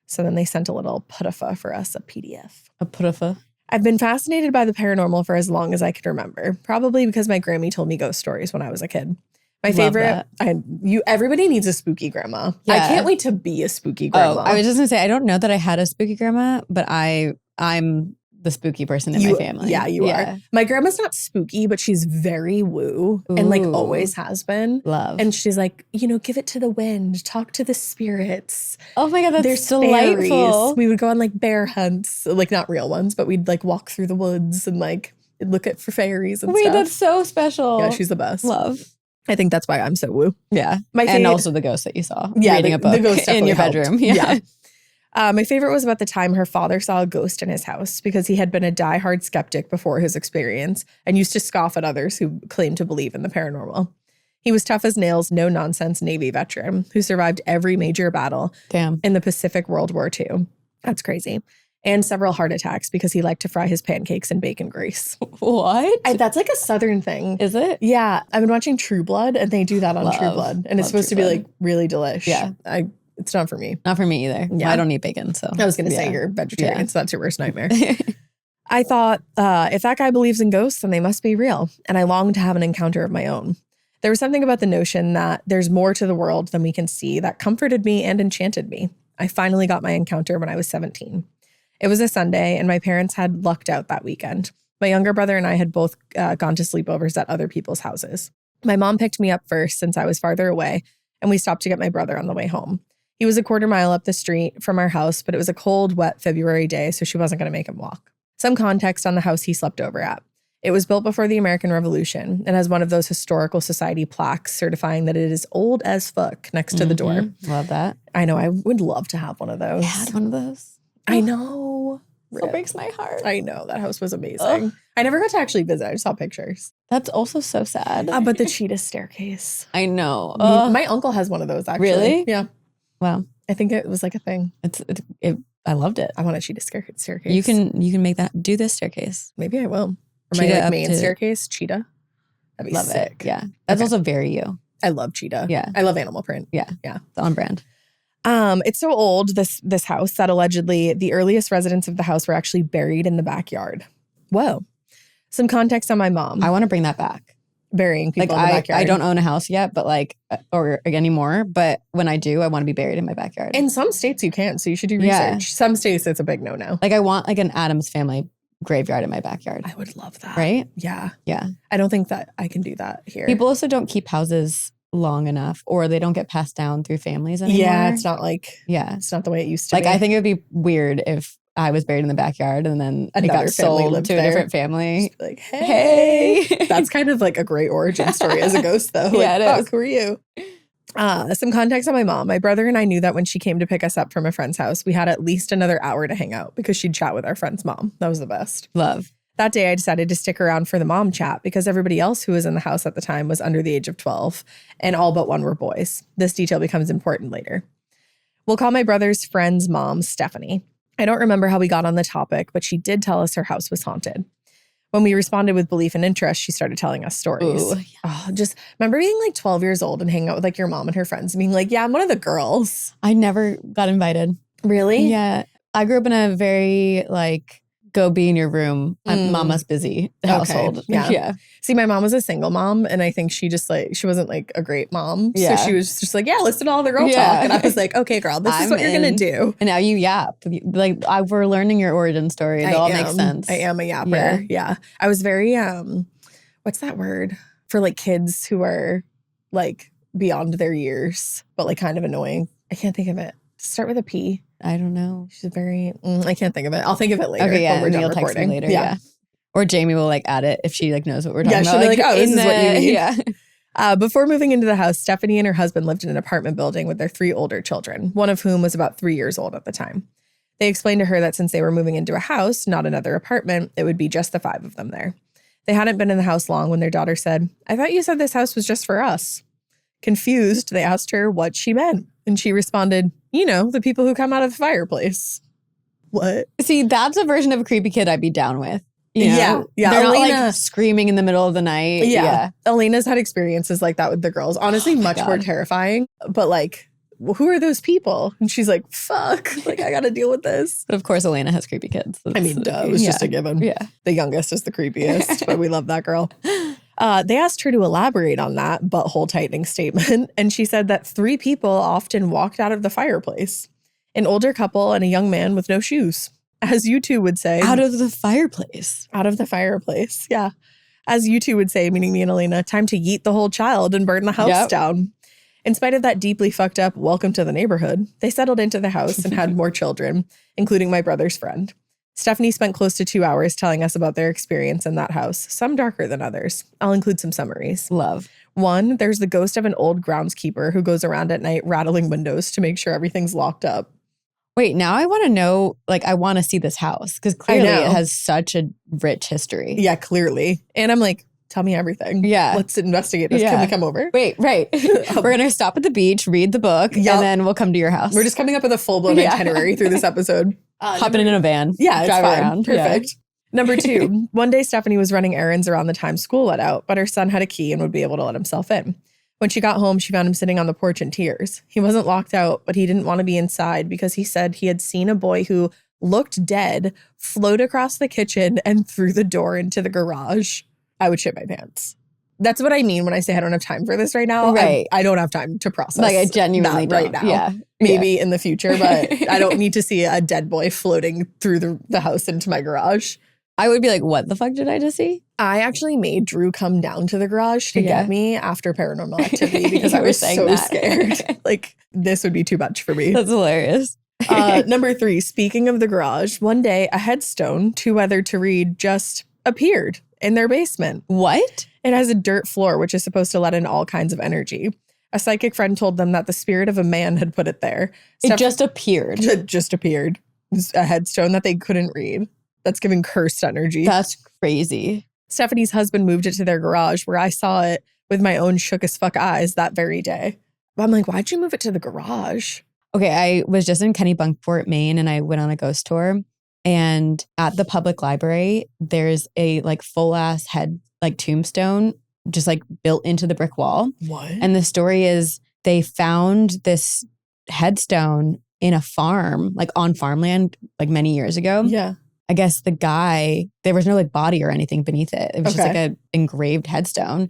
So then they sent a little putafa for us, a PDF. A putafa? I've been fascinated by the paranormal for as long as I can remember, probably because my Grammy told me ghost stories when I was a kid. My favorite, everybody needs a spooky grandma. Yeah. I can't wait to be a spooky grandma. Oh, I was just going to say, I don't know that I had a spooky grandma, but I'm the spooky person in my family. Yeah, you are. My grandma's not spooky, but she's very woo and like always has been. Love. And she's like, give it to the wind, talk to the spirits. Oh my God, that's They're delightful. Fairies. We would go on like bear hunts, like not real ones, but we'd like walk through the woods and like look for fairies and stuff. That's so special. Yeah, she's the best. Love. I think that's why I'm so woo. Yeah. And also the ghost that you saw. Reading a book the ghost in your bedroom. Yeah. My favorite was about the time her father saw a ghost in his house because he had been a diehard skeptic before his experience and used to scoff at others who claimed to believe in the paranormal. He was tough as nails, no-nonsense Navy veteran who survived every major battle in the Pacific World War II. That's crazy. And several heart attacks because he liked to fry his pancakes in bacon grease. What? That's like a Southern thing. Is it? Yeah. I've been watching True Blood and they do that on True Blood. And it's supposed to be like really delish. Yeah. It's not for me. Not for me either. Yeah. I don't eat bacon, so. I was going to say you're vegetarian, so that's your worst nightmare. I thought, if that guy believes in ghosts, then they must be real. And I longed to have an encounter of my own. There was something about the notion that there's more to the world than we can see that comforted me and enchanted me. I finally got my encounter when I was 17. It was a Sunday, and my parents had lucked out that weekend. My younger brother and I had both gone to sleepovers at other people's houses. My mom picked me up first since I was farther away, and we stopped to get my brother on the way home. He was a quarter mile up the street from our house, but it was a cold, wet February day, so she wasn't going to make him walk. Some context on the house he slept over at. It was built before the American Revolution and has one of those historical society plaques certifying that it is old as fuck next to the door. Love that. I know. I would love to have one of those. I had one of those. I know. It breaks my heart. I know. That house was amazing. I never got to actually visit. I just saw pictures. That's also so sad. But the cheetah staircase. I know. My uncle has one of those, actually. Really? Yeah. Wow. I think it was like a thing. I loved it. I want a cheetah staircase. You can make that. Do this staircase. Maybe I will. Or Cheetah my main staircase, cheetah. That'd be love sick. it. Yeah. That's also very you. I love cheetah. Yeah. I love animal print. Yeah. Yeah. It's on brand. It's so old, this house, that allegedly the earliest residents of the house were actually buried in the backyard. Whoa. Some context on my mom. I want to bring that back. Burying people in the backyard. I don't own a house yet, but or anymore. But when I do, I want to be buried in my backyard. In some states you can, so you should do research. Yeah. Some states it's a big no-no. I want an Addams Family graveyard in my backyard. I would love that. Right? Yeah. Yeah. I don't think that I can do that here. People also don't keep houses long enough, or they don't get passed down through families anymore. Yeah, it's not it's not the way it used to be. I think it would be weird if I was buried in the backyard and then it got sold to a different family. Like, hey. That's kind of like a great origin story as a ghost, though. Yeah, it is. Who are you? Some context on my mom. My brother and I knew that when she came to pick us up from a friend's house, we had at least another hour to hang out because she'd chat with our friend's mom. That was the best. Love. That day, I decided to stick around for the mom chat because everybody else who was in the house at the time was under the age of 12, and all but one were boys. This detail becomes important later. We'll call my brother's friend's mom Stephanie. I don't remember how we got on the topic, but she did tell us her house was haunted. When we responded with belief and interest, she started telling us stories. Ooh. Just remember being 12 years old and hanging out with your mom and her friends and being like, yeah, I'm one of the girls. I never got invited. Really? Yeah. I grew up in a very go be in your room. Mama's busy household. Okay. Yeah. See, my mom was a single mom, and I think she just she wasn't a great mom. Yeah. So she was just listen to all the girl talk. And I was like, okay, girl, this is what you're going to do. And now you yap. We're learning your origin story. It all makes sense. I am a yapper. Yeah. I was very, what's that word? For kids who are beyond their years, but kind of annoying. I can't think of it. Start with a P. I don't know. She's very, I can't think of it. I'll think of it later. Okay, yeah. When we're done you'll recording. text me later. Yeah. Or Jamie will add it if she knows what we're talking about. She'll be like, oh, this is what you mean. Yeah. Before moving into the house, Stephanie and her husband lived in an apartment building with their 3 older children, one of whom was about 3 years old at the time. They explained to her that since they were moving into a house, not another apartment, it would be just the 5 of them there. They hadn't been in the house long when their daughter said, I thought you said this house was just for us. Confused, they asked her what she meant. And she responded, the people who come out of the fireplace. What? See, that's a version of a creepy kid I'd be down with. Yeah. They're Elena, not screaming in the middle of the night. Yeah. Elena's had experiences like that with the girls. Honestly, much more terrifying. But who are those people? And she's like, fuck, I got to deal with this. But of course, Elena has creepy kids. Duh, it was just a given. Yeah. The youngest is the creepiest, but we love that girl. They asked her to elaborate on that butthole tightening statement, and she said that 3 people often walked out of the fireplace. An older couple and a young man with no shoes. As you two would say. Out of the fireplace. Out of the fireplace, yeah. As you two would say, meaning me and Elena, time to yeet the whole child and burn the house down. In spite of that deeply fucked up welcome to the neighborhood, they settled into the house and had more children, including my brother's friend. Stephanie spent close to 2 hours telling us about their experience in that house, some darker than others. I'll include some summaries. Love. 1, there's the ghost of an old groundskeeper who goes around at night rattling windows to make sure everything's locked up. Wait, now I want to know, I want to see this house because clearly it has such a rich history. Yeah, clearly. And I'm like, tell me everything. Yeah. Let's investigate this. Can we come over? Wait, right. We're going to stop at the beach, read the book, and then we'll come to your house. We're just coming up with a full-blown itinerary through this episode. Hopping in a van. Yeah, drive it's fine. around. Perfect. Yeah. Number 2, one day Stephanie was running errands around the time school let out, but her son had a key and would be able to let himself in. When she got home, she found him sitting on the porch in tears. He wasn't locked out, but he didn't want to be inside because he said he had seen a boy who looked dead float across the kitchen and through the door into the garage. I would shit my pants. That's what I mean when I say I don't have time for this right now. Right. I don't have time to process I genuinely that right now. Yeah. Maybe in the future, but I don't need to see a dead boy floating through the house into my garage. I would be like, what the fuck did I just see? I actually made Drew come down to the garage to get me after Paranormal Activity because I was so scared. This would be too much for me. That's hilarious. Number 3, speaking of the garage, one day a headstone, too weathered to read, just appeared in their basement. What? It has a dirt floor, which is supposed to let in all kinds of energy. A psychic friend told them that the spirit of a man had put it there. It just appeared. It just appeared. a headstone that they couldn't read. That's giving cursed energy. That's crazy. Stephanie's husband moved it to their garage where I saw it with my own shook as fuck eyes that very day. But I'm like, why'd you move it to the garage? Okay, I was just in Kennebunkport, Maine, and I went on a ghost tour. And at the public library, there's a like full ass head, like tombstone, just like built into the brick wall. What? And the story is they found this headstone in a farm, like on farmland, like many years ago. Yeah. I guess the guy, there was no like body or anything beneath it. It was just like a engraved headstone.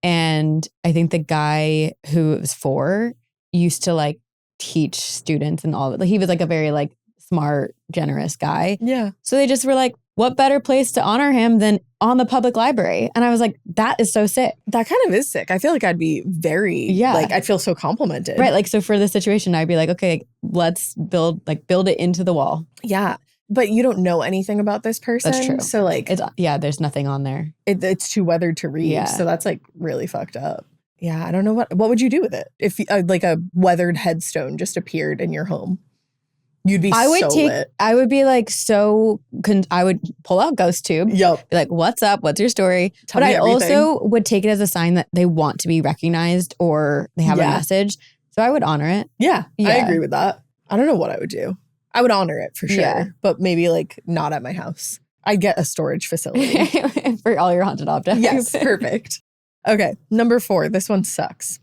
And I think the guy who it was for used to like teach students and all of it. Like, he was like a very like smart, generous guy. Yeah. So they just were like, what better place to honor him than on the public library? And I was like, that is so sick. That kind of is sick. I feel like I'd be very, like, I'd feel so complimented. Right. Like, so for this situation, I'd be like, okay, let's build it into the wall. Yeah. But you don't know anything about this person. That's true. So like, there's nothing on there. It's too weathered to read. Yeah. So that's like really fucked up. Yeah. I don't know what would you do with it? If like a weathered headstone just appeared in your home? You'd be lit. I would be like I would pull out GhostTube. Yep. Be like, what's up? What's your story? But I also would take it as a sign that they want to be recognized or they have a message. So I would honor it. Yeah. I agree with that. I don't know what I would do. I would honor it for sure. But maybe like not at my house. I'd get a storage facility. For all your haunted objects. Yes. Perfect. Okay. Number 4. This one sucks.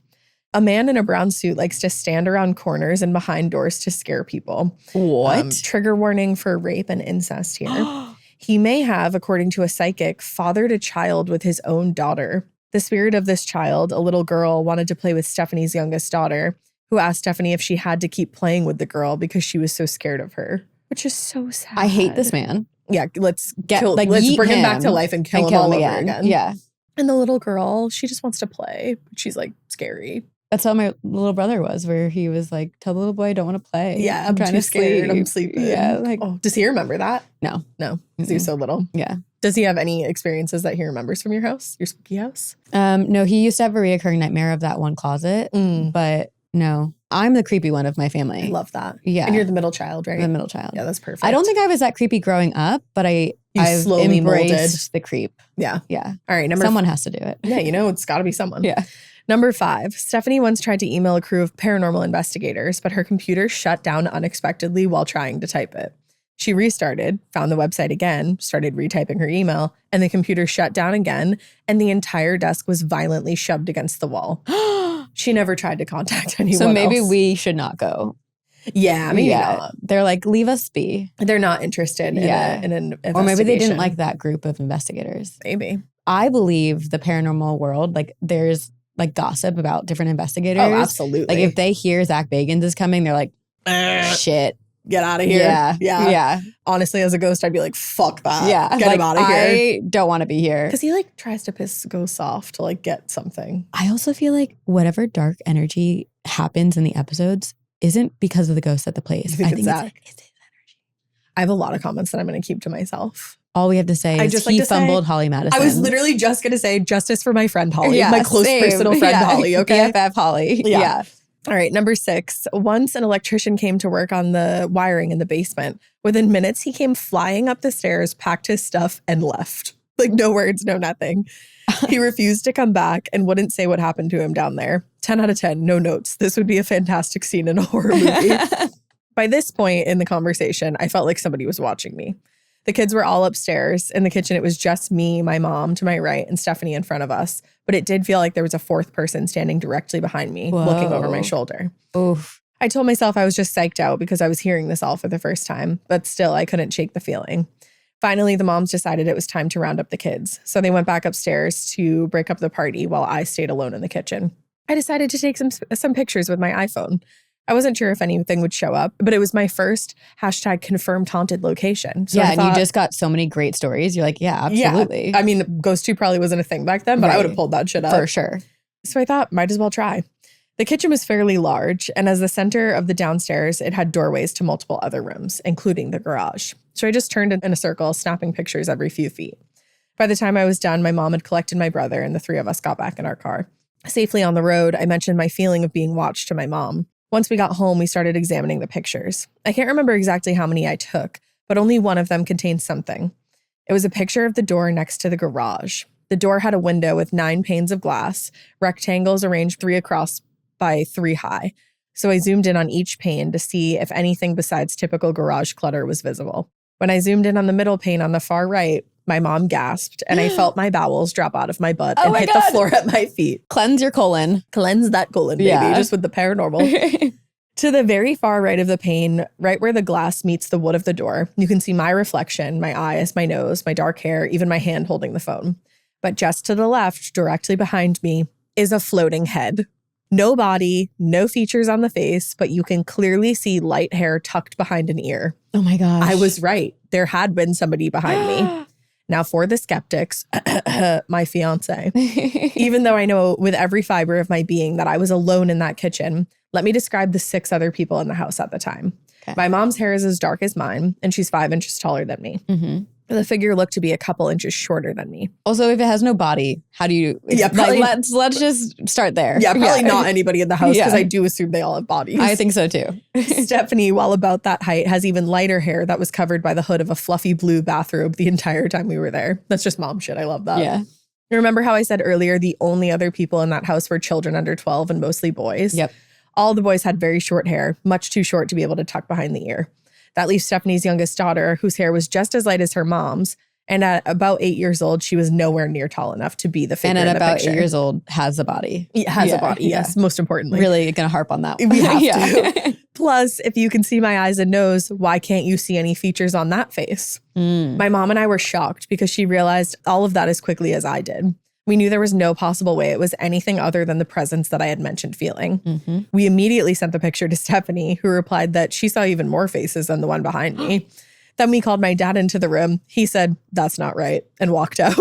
A man in a brown suit likes to stand around corners and behind doors to scare people. What? Trigger warning for rape and incest here. He may have, according to a psychic, fathered a child with his own daughter. The spirit of this child, a little girl, wanted to play with Stephanie's youngest daughter, who asked Stephanie if she had to keep playing with the girl because she was so scared of her, which is so sad. I hate this man. Yeah, let's bring him back to life and kill him all over again. Yeah. And the little girl, she just wants to play. She's like scary. That's how my little brother was, where he was like, tell the little boy I don't want to play. Yeah, I'm trying to scared. I'm sleeping. Yeah. Like, does he remember that? No. Because he was so little. Yeah. Does he have any experiences that he remembers from your house, your spooky house? No, he used to have a reoccurring nightmare of that one closet, but no. I'm the creepy one of my family. I love that. Yeah. And you're the middle child, right? The middle child. Yeah, that's perfect. I don't think I was that creepy growing up, but I've slowly embraced the creep. Yeah. Yeah. All right. Someone has to do it. Yeah, it's got to be someone. Yeah. Number 5, Stephanie once tried to email a crew of paranormal investigators, but her computer shut down unexpectedly while trying to type it. She restarted, found the website again, started retyping her email, and the computer shut down again, and the entire desk was violently shoved against the wall. She never tried to contact anyone So maybe else. We should not go. Yeah, maybe not. They're like, leave us be. They're not interested in an investigation. Or maybe they didn't like that group of investigators. Maybe. I believe the paranormal world, like there's like gossip about different investigators. Oh, absolutely. Like if they hear Zach Bagans is coming, they're like, shit. Get out of here. Yeah. Honestly, as a ghost, I'd be like, fuck that. Yeah. Get him out of here. I don't want to be here. Because he like tries to piss ghosts off to like get something. I also feel like whatever dark energy happens in the episodes isn't because of the ghosts at the place. I think it's Zach. It's his energy. I have a lot of comments that I'm going to keep to myself. All we have to say is he fumbled Holly Madison. I was literally just going to say justice for my friend Holly. Yeah, my close personal friend Holly, okay? BFF Holly. Yeah. All right, number 6. Once an electrician came to work on the wiring in the basement. Within minutes, he came flying up the stairs, packed his stuff, and left. Like no words, no nothing. He refused to come back and wouldn't say what happened to him down there. 10 out of 10, no notes. This would be a fantastic scene in a horror movie. By this point in the conversation, I felt like somebody was watching me. The kids were all upstairs. In the kitchen, it was just me, my mom to my right, and Stephanie in front of us. But it did feel like there was a 4th person standing directly behind me, looking over my shoulder. Oof. I told myself I was just psyched out because I was hearing this all for the first time. But still, I couldn't shake the feeling. Finally, the moms decided it was time to round up the kids. So they went back upstairs to break up the party while I stayed alone in the kitchen. I decided to take some pictures with my iPhone. I wasn't sure if anything would show up, but it was my first #confirmed haunted location. So and you just got so many great stories. You're like, yeah, absolutely. Yeah. I mean, Ghost 2 probably wasn't a thing back then, but I would have pulled that shit up. For sure. So I thought, might as well try. The kitchen was fairly large, and as the center of the downstairs, it had doorways to multiple other rooms, including the garage. So I just turned in a circle, snapping pictures every few feet. By the time I was done, my mom had collected my brother, and the 3 of us got back in our car. Safely on the road, I mentioned my feeling of being watched to my mom. Once we got home, we started examining the pictures. I can't remember exactly how many I took, but only one of them contained something. It was a picture of the door next to the garage. The door had a window with 9 panes of glass, rectangles arranged 3 across by 3 high. So I zoomed in on each pane to see if anything besides typical garage clutter was visible. When I zoomed in on the middle pane on the far right, my mom gasped and I felt my bowels drop out of my butt and hit the floor at my feet. Cleanse your colon. Cleanse that colon, baby, just with the paranormal. To the very far right of the pane, right where the glass meets the wood of the door, you can see my reflection, my eyes, my nose, my dark hair, even my hand holding the phone. But just to the left, directly behind me, is a floating head. No body, no features on the face, but you can clearly see light hair tucked behind an ear. Oh my gosh. I was right. There had been somebody behind me. Now for the skeptics, my fiance. Even though I know with every fiber of my being that I was alone in that kitchen, let me describe the 6 other people in the house at the time. Okay. My mom's hair is as dark as mine, and she's 5 inches taller than me. Mm-hmm. The figure looked to be a couple inches shorter than me. Also, if it has no body, how do you... probably, let's just start there. Yeah, probably not anybody in the house because I do assume they all have bodies. I think so too. Stephanie, while about that height, has even lighter hair that was covered by the hood of a fluffy blue bathrobe the entire time we were there. That's just mom shit. I love that. Yeah. You remember how I said earlier the only other people in that house were children under 12 and mostly boys? Yep. All the boys had very short hair, much too short to be able to tuck behind the ear. That leaves Stephanie's youngest daughter, whose hair was just as light as her mom's. And at about 8 years old, she was nowhere near tall enough to be the figure in the picture. And at about 8 years old, has a body. Has a body, yes, most importantly. Really going to harp on that one. We have to. Plus, if you can see my eyes and nose, why can't you see any features on that face? My mom and I were shocked because she realized all of that as quickly as I did. We knew there was no possible way it was anything other than the presence that I had mentioned feeling. Mm-hmm. We immediately sent the picture to Stephanie, who replied that she saw even more faces than the one behind me. Then we called my dad into the room. He said, "That's not right," and walked out.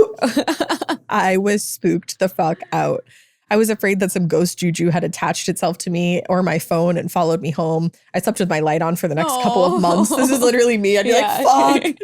I was spooked the fuck out. I was afraid that some ghost juju had attached itself to me or my phone and followed me home. I slept with my light on for the next couple of months. This is literally me. I'd be like, fuck.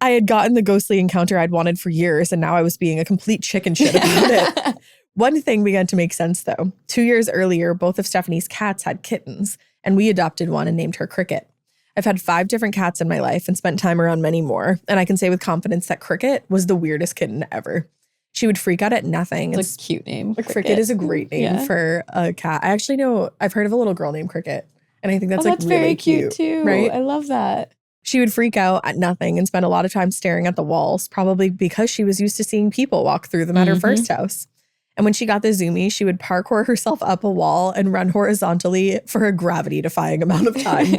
I had gotten the ghostly encounter I'd wanted for years, and now I was being a complete chicken shit about it. One thing began to make sense, though. 2 years earlier, both of Stephanie's cats had kittens, and we adopted one and named her Cricket. I've had 5 different cats in my life and spent time around many more, and I can say with confidence that Cricket was the weirdest kitten ever. She would freak out at nothing. It's a cute name. Cricket is a great name for a cat. I actually know, I've heard of a little girl named Cricket, and I think that's that's really very cute too. Right? I love that. She would freak out at nothing and spend a lot of time staring at the walls, probably because she was used to seeing people walk through them at her first house. And when she got the zoomies, she would parkour herself up a wall and run horizontally for a gravity-defying amount of time.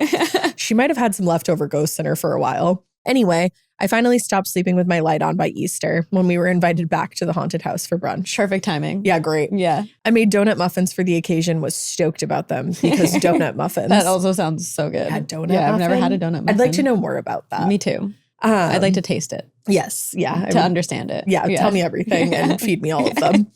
She might have had some leftover ghosts in her for a while. Anyway, I finally stopped sleeping with my light on by Easter when we were invited back to the haunted house for brunch. Perfect timing. Yeah, great. Yeah. I made donut muffins for the occasion, was stoked about them because donut muffins. That also sounds so good. Had donut Yeah, muffin? I've never had a donut muffin. I'd like to know more about that. Me too. I'd like to taste it. Yes. Yeah. To understand it. Yeah. Tell me everything and feed me all of them.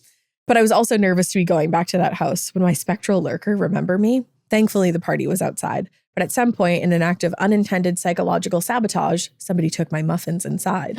But I was also nervous to be going back to that house. Would my spectral lurker remember me? Thankfully, the party was outside. But at some point, in an act of unintended psychological sabotage, somebody took my muffins inside.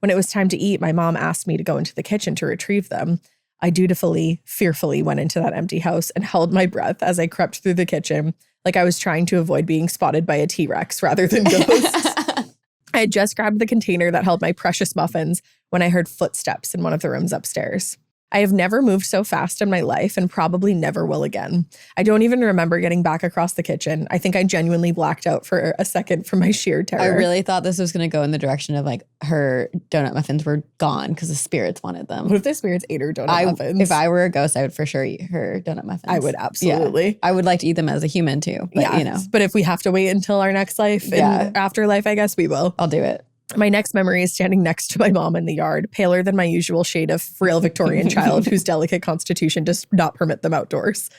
When it was time to eat, my mom asked me to go into the kitchen to retrieve them. I dutifully, fearfully went into that empty house and held my breath as I crept through the kitchen, like I was trying to avoid being spotted by a T-Rex rather than ghosts. I had just grabbed the container that held my precious muffins when I heard footsteps in one of the rooms upstairs. I have never moved so fast in my life and probably never will again. I don't even remember getting back across the kitchen. I think I genuinely blacked out for a second from my sheer terror. I really thought this was going to go in the direction of like her donut muffins were gone because the spirits wanted them. What if the spirits ate her donut muffins? If I were a ghost, I would for sure eat her donut muffins. I would absolutely. Yeah. I would like to eat them as a human too. But, you know. But if we have to wait until our next life and afterlife, I guess we will. I'll do it. My next memory is standing next to my mom in the yard, paler than my usual shade of frail Victorian child whose delicate constitution does not permit them outdoors,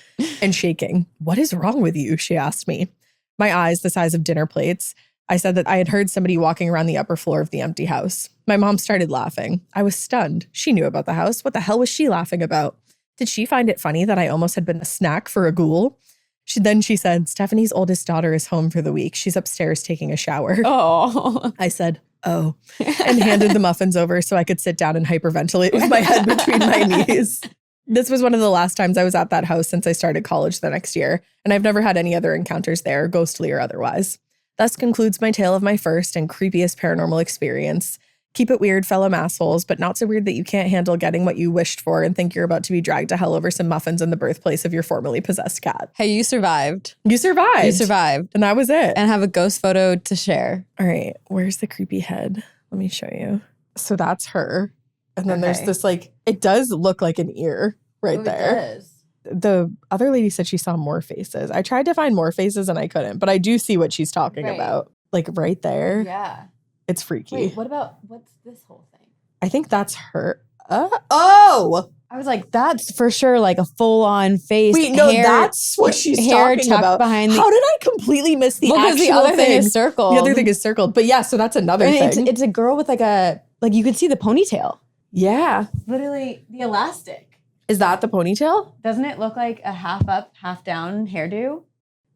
and shaking. "What is wrong with you?" she asked me. My eyes the size of dinner plates. I said that I had heard somebody walking around the upper floor of the empty house. My mom started laughing. I was stunned. She knew about the house. What the hell was she laughing about? Did she find it funny that I almost had been a snack for a ghoul? Then she said, "Stephanie's oldest daughter is home for the week. She's upstairs taking a shower." Oh. I said, "Oh," and handed the muffins over so I could sit down and hyperventilate with my head between my knees. This was one of the last times I was at that house since I started college the next year, and I've never had any other encounters there, ghostly or otherwise. Thus concludes my tale of my first and creepiest paranormal experience. Keep it weird, fellow massholes, but not so weird that you can't handle getting what you wished for and think you're about to be dragged to hell over some muffins in the birthplace of your formerly possessed cat. Hey, you survived. You survived. You survived. And that was it. And have a ghost photo to share. All right, where's the creepy head? Let me show you. So that's her. And then there's this it does look like an ear right there. It does. The other lady said she saw more faces. I tried to find more faces and I couldn't, but I do see what she's talking about. Like right there. Yeah. It's freaky. Wait, what's this whole thing? I think that's her. Oh! I was like, that's for sure like a full-on face. Wait, no, that's what she's talking about. Behind How did I completely miss the actual the other thing is circled. The other thing is circled. But yeah, so that's another thing. It's a girl with you could see the ponytail. Yeah. Literally the elastic. Is that the ponytail? Doesn't it look like a half up, half down hairdo?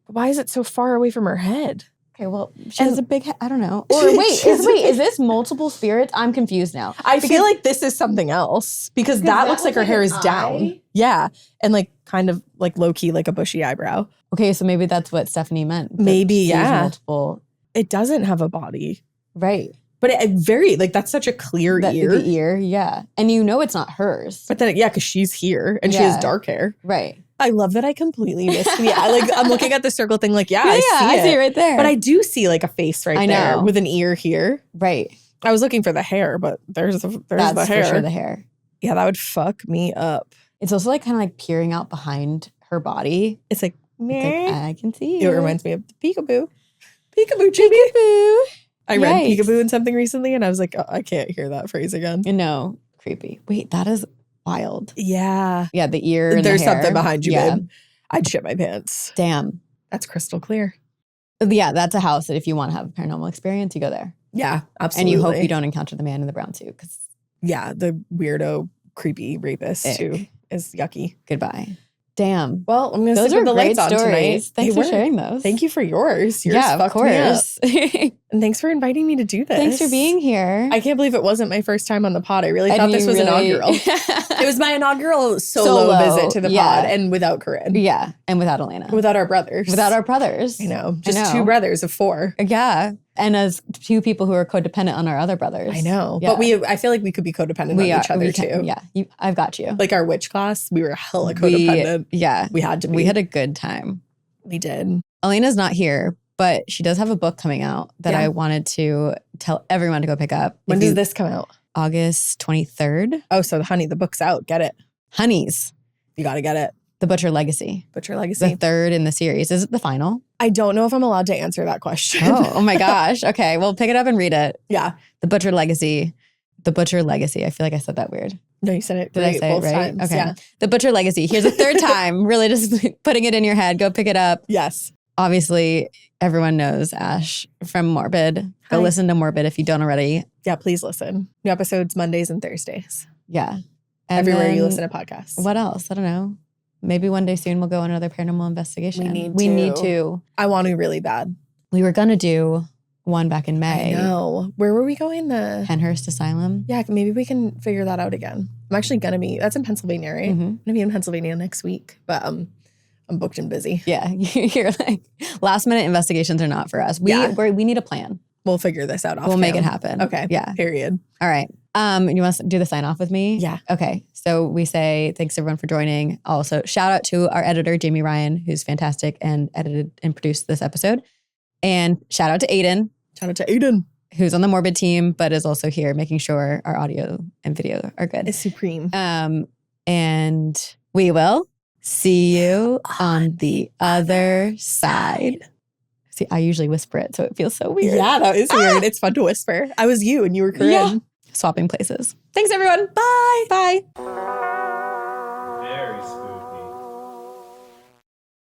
Why is it so far away from her head? Okay, well, she has a big head. I don't know. Or is this multiple spirits? I'm confused now. I feel like this is something else because that looks like her hair is down. Yeah. And kind of low-key, like a bushy eyebrow. Okay, so maybe that's what Stephanie meant. Maybe, yeah. Multiple. It doesn't have a body. Right. But that's such a clear ear. The ear, yeah. And it's not hers. But then, yeah, because she's here and she has dark hair. Right. I love that I completely missed it. I'm looking at the circle thing I see it right there. But I do see a face right there with an ear here. Right. I was looking for the hair, but there's the hair. That's for sure the hair. Yeah, that would fuck me up. It's also kind of peering out behind her body. It's I can see you. It reminds me of peekaboo. Peekaboo, Jimmy. Peekaboo. I read peekaboo in something recently and I was like, oh, I can't hear that phrase again. No, creepy. Wait, that is wild. Yeah. Yeah, the ear and there's the hair. Something behind you, babe. I'd shit my pants. Damn. That's crystal clear. Yeah, that's a house that if you want to have a paranormal experience, you go there. Yeah, absolutely. And you hope you don't encounter the man in the brown suit. Yeah, the weirdo, creepy rapist who is yucky. Goodbye. Damn. Well, I'm going to stick with the lights on tonight. Thanks for sharing those. Thank you for yours. Yours of course. And thanks for inviting me to do this. Thanks for being here. I can't believe it wasn't my first time on the pod. I really thought this was inaugural. It was my inaugural solo visit to the pod and without Corinne. Yeah. And without Elena. Without our brothers. I know. Just two brothers of four. Yeah. And as two people who are codependent on our other brothers. I know. Yeah. But I feel like we could be codependent on each other too. Yeah. I've got you. Like our witch class, we were hella codependent. We had to be. We had a good time. We did. Elena's not here, but she does have a book coming out that I wanted to tell everyone to go pick up. When does this come out? August 23rd. Oh, so honey, the book's out. Get it. Honeys. You got to get it. The Butcher Legacy. Butcher Legacy. The third in the series. Is it the final? I don't know if I'm allowed to answer that question. Oh my gosh. Okay, well, pick it up and read it. Yeah. The Butcher Legacy. The Butcher Legacy. I feel like I said that weird. No, you said it. Did I say both it right? Times. Okay. Yeah. The Butcher Legacy. Here's a third time. Really just putting it in your head. Go pick it up. Yes. Obviously, everyone knows Ash from Morbid. Go listen to Morbid if you don't already. Yeah, please listen. New episodes Mondays and Thursdays. Yeah. And everywhere you listen to podcasts. What else? I don't know. Maybe one day soon we'll go on another paranormal investigation. We need to. I want to really bad. We were going to do one back in May. I know. Where were we going? The Penhurst Asylum. Yeah, maybe we can figure that out again. I'm actually going to be, that's in Pennsylvania, right? Mm-hmm. I'm going to be in Pennsylvania next week, but I'm booked and busy. Yeah, you're like, last minute investigations are not for us. We need a plan. We'll figure this out. We'll make it happen. Okay. Yeah. Period. All right. You want to do the sign off with me? Yeah. Okay. So we say thanks everyone for joining. Also, shout out to our editor, Jamie Ryan, who's fantastic and edited and produced this episode. And shout out to Aiden. Shout out to Aiden. Who's on the Morbid team, but is also here making sure our audio and video are good. It's supreme. And we will see you on the other side. See, I usually whisper it, so it feels so weird. Yeah, that is weird. It's fun to whisper. I was you and you were Corinne. Yeah. Swapping places. Thanks, everyone. Bye. Bye.